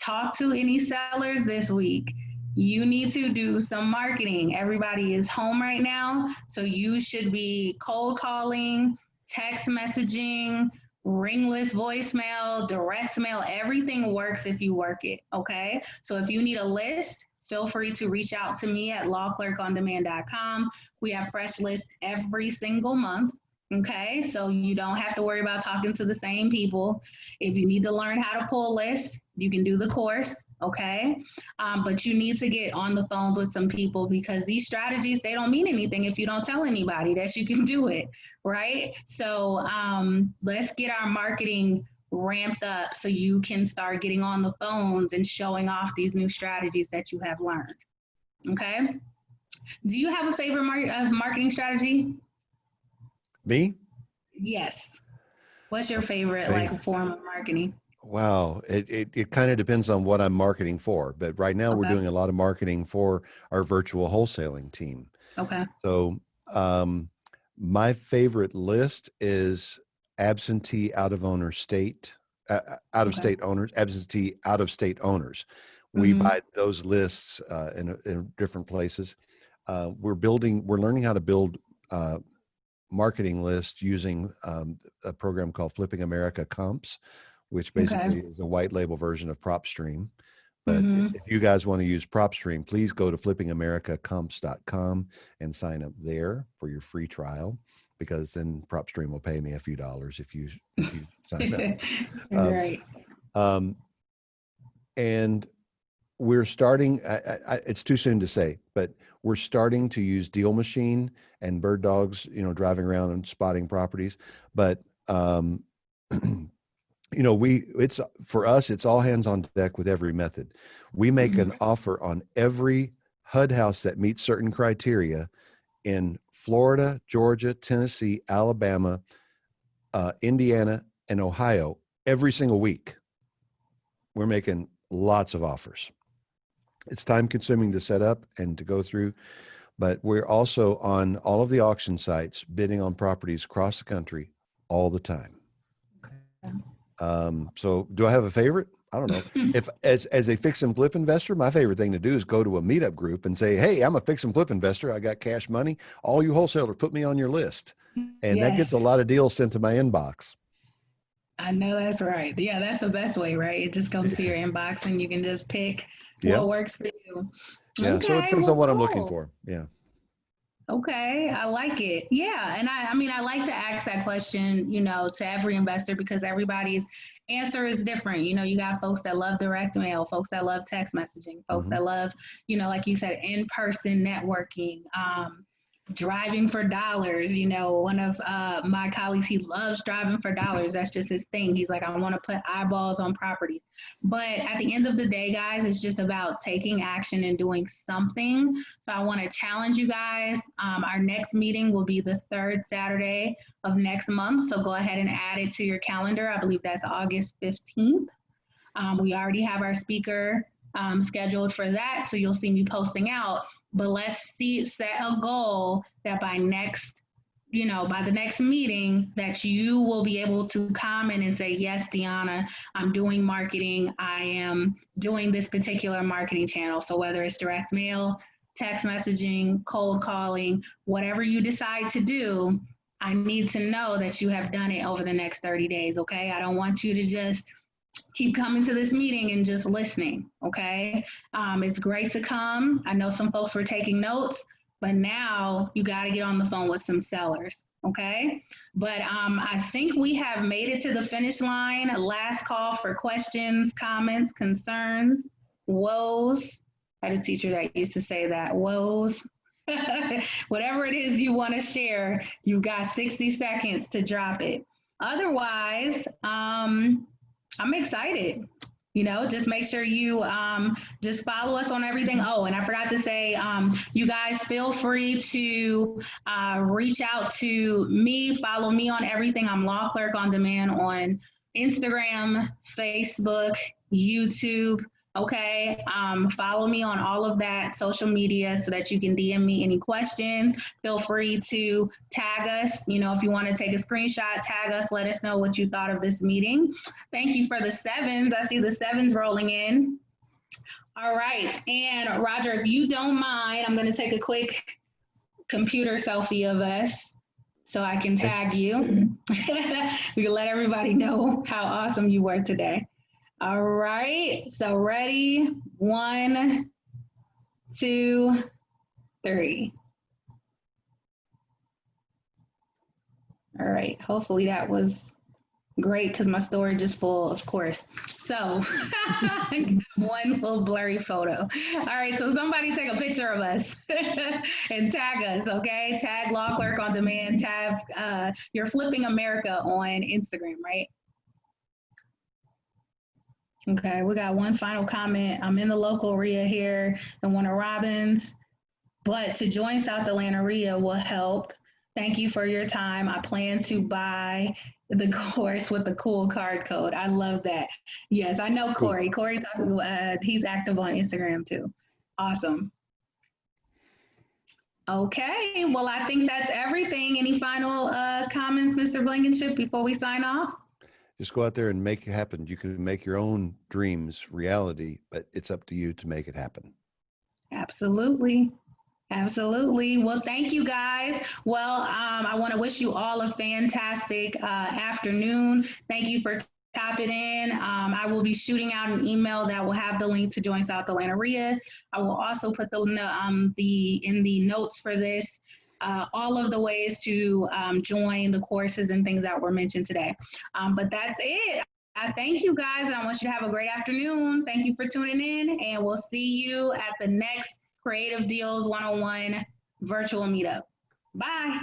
talked to any sellers this week, you need to do some marketing. Everybody is home right now, so you should be cold calling, text messaging, ringless voicemail, direct mail. Everything works if you work it, okay? So if you need a list, feel free to reach out to me at lawclerkondemand.com. We have fresh lists every single month, okay? So you don't have to worry about talking to the same people. If you need to learn how to pull lists, you can do the course, okay? But you need to get on the phones with some people, because these strategies, they don't mean anything if you don't tell anybody that you can do it, right? So let's get our marketing ramped up so you can start getting on the phones and showing off these new strategies that you have learned, okay? Do you have a favorite marketing strategy? Me? Yes. What's your favorite form of marketing? Wow. It kind of depends on what I'm marketing for, but right now we're doing a lot of marketing for our virtual wholesaling team. Okay. So my favorite list is absentee out-of-state owners. We buy those lists in different places. We're learning how to build marketing lists using a program called Flipping America Comps, which basically is a white label version of PropStream. But if you guys want to use PropStream, please go to flippingamericacomps.com and sign up there for your free trial, because then PropStream will pay me a few dollars if you sign up. Right. And we're starting, it's too soon to say, but we're starting to use Deal Machine and bird dogs, driving around and spotting properties. But, for us, it's all hands on deck with every method. We make an offer on every HUD house that meets certain criteria in Florida, Georgia, Tennessee, Alabama, Indiana, and Ohio every single week. We're making lots of offers. It's time consuming to set up and to go through, but we're also on all of the auction sites bidding on properties across the country all the time. So do I have a favorite? I don't know. If as a fix and flip investor, my favorite thing to do is go to a meetup group and say, hey, I'm a fix and flip investor. I got cash money. All you wholesalers, put me on your list. And that gets a lot of deals sent to my inbox. I know that's right. Yeah, that's the best way, right? It just comes to your inbox and you can just pick what works for you. Yeah, so it depends on what I'm looking for. Yeah. Okay, I like it. Yeah, and I mean, I like to ask that question, to every investor because everybody's answer is different. You got folks that love direct mail, folks that love text messaging, folks Hmm. that love, like you said, in-person networking, driving for dollars. One of my colleagues, he loves driving for dollars. That's just his thing. He's like, I want to put eyeballs on properties. But at the end of the day, guys, it's just about taking action and doing something. So I want to challenge you guys. Our next meeting will be the third Saturday of next month. So go ahead and add it to your calendar. I believe that's August 15th. We already have our speaker scheduled for that. So you'll see me posting out. But let's set a goal that by the next meeting that you will be able to comment and say, yes, Deanna, I'm doing marketing. I am doing this particular marketing channel. So whether it's direct mail, text messaging, cold calling, whatever you decide to do, I need to know that you have done it over the next 30 days. Okay. I don't want you to just keep coming to this meeting and just listening. Okay. It's great to come. I know some folks were taking notes, but now you got to get on the phone with some sellers. Okay. But I think we have made it to the finish line. Last call for questions, comments, concerns, woes. I had a teacher that used to say that, woes. Whatever it is you want to share, you've got 60 seconds to drop it. Otherwise, I'm excited. Just make sure you just follow us on everything. Oh, and I forgot to say, you guys feel free to reach out to me, follow me on everything. I'm Law Clerk on Demand on Instagram, Facebook, YouTube. Okay. Follow me on all of that social media so that you can DM me any questions. Feel free to tag us. If you want to take a screenshot, tag us, let us know what you thought of this meeting. Thank you for the sevens. I see the sevens rolling in. All right. And Roger, if you don't mind, I'm going to take a quick computer selfie of us so I can Okay. tag you. We can let everybody know how awesome you were today. All right. So ready? 1, 2, 3. All right. Hopefully that was great because my storage is full, of course. So one little blurry photo. All right, so somebody take a picture of us and tag us, okay? Tag Law Clerk on Demand, tag You're Flipping America on Instagram, right? Okay, we got one final comment. I'm in the local RIA here in Warner Robins, but to join South Atlanta RIA will help. Thank you for your time. I plan to buy the course with the cool card code. I love that. Yes, I know Cool. Corey. He's active on Instagram too. Awesome. Okay, well, I think that's everything. Any final comments, Mr. Blankenship, before we sign off? Just go out there and make it happen. You can make your own dreams reality, but it's up to you to make it happen. Absolutely. Absolutely. Well, thank you guys. Well, I want to wish you all a fantastic afternoon. Thank you for tapping in. I will be shooting out an email that will have the link to join South Atlanta RIA. I will also put in the notes for this all of the ways to join the courses and things that were mentioned today. But that's it. I thank you guys, and I want you to have a great afternoon. Thank you for tuning in, and we'll see you at the next Creative Deals 101 virtual meetup. Bye.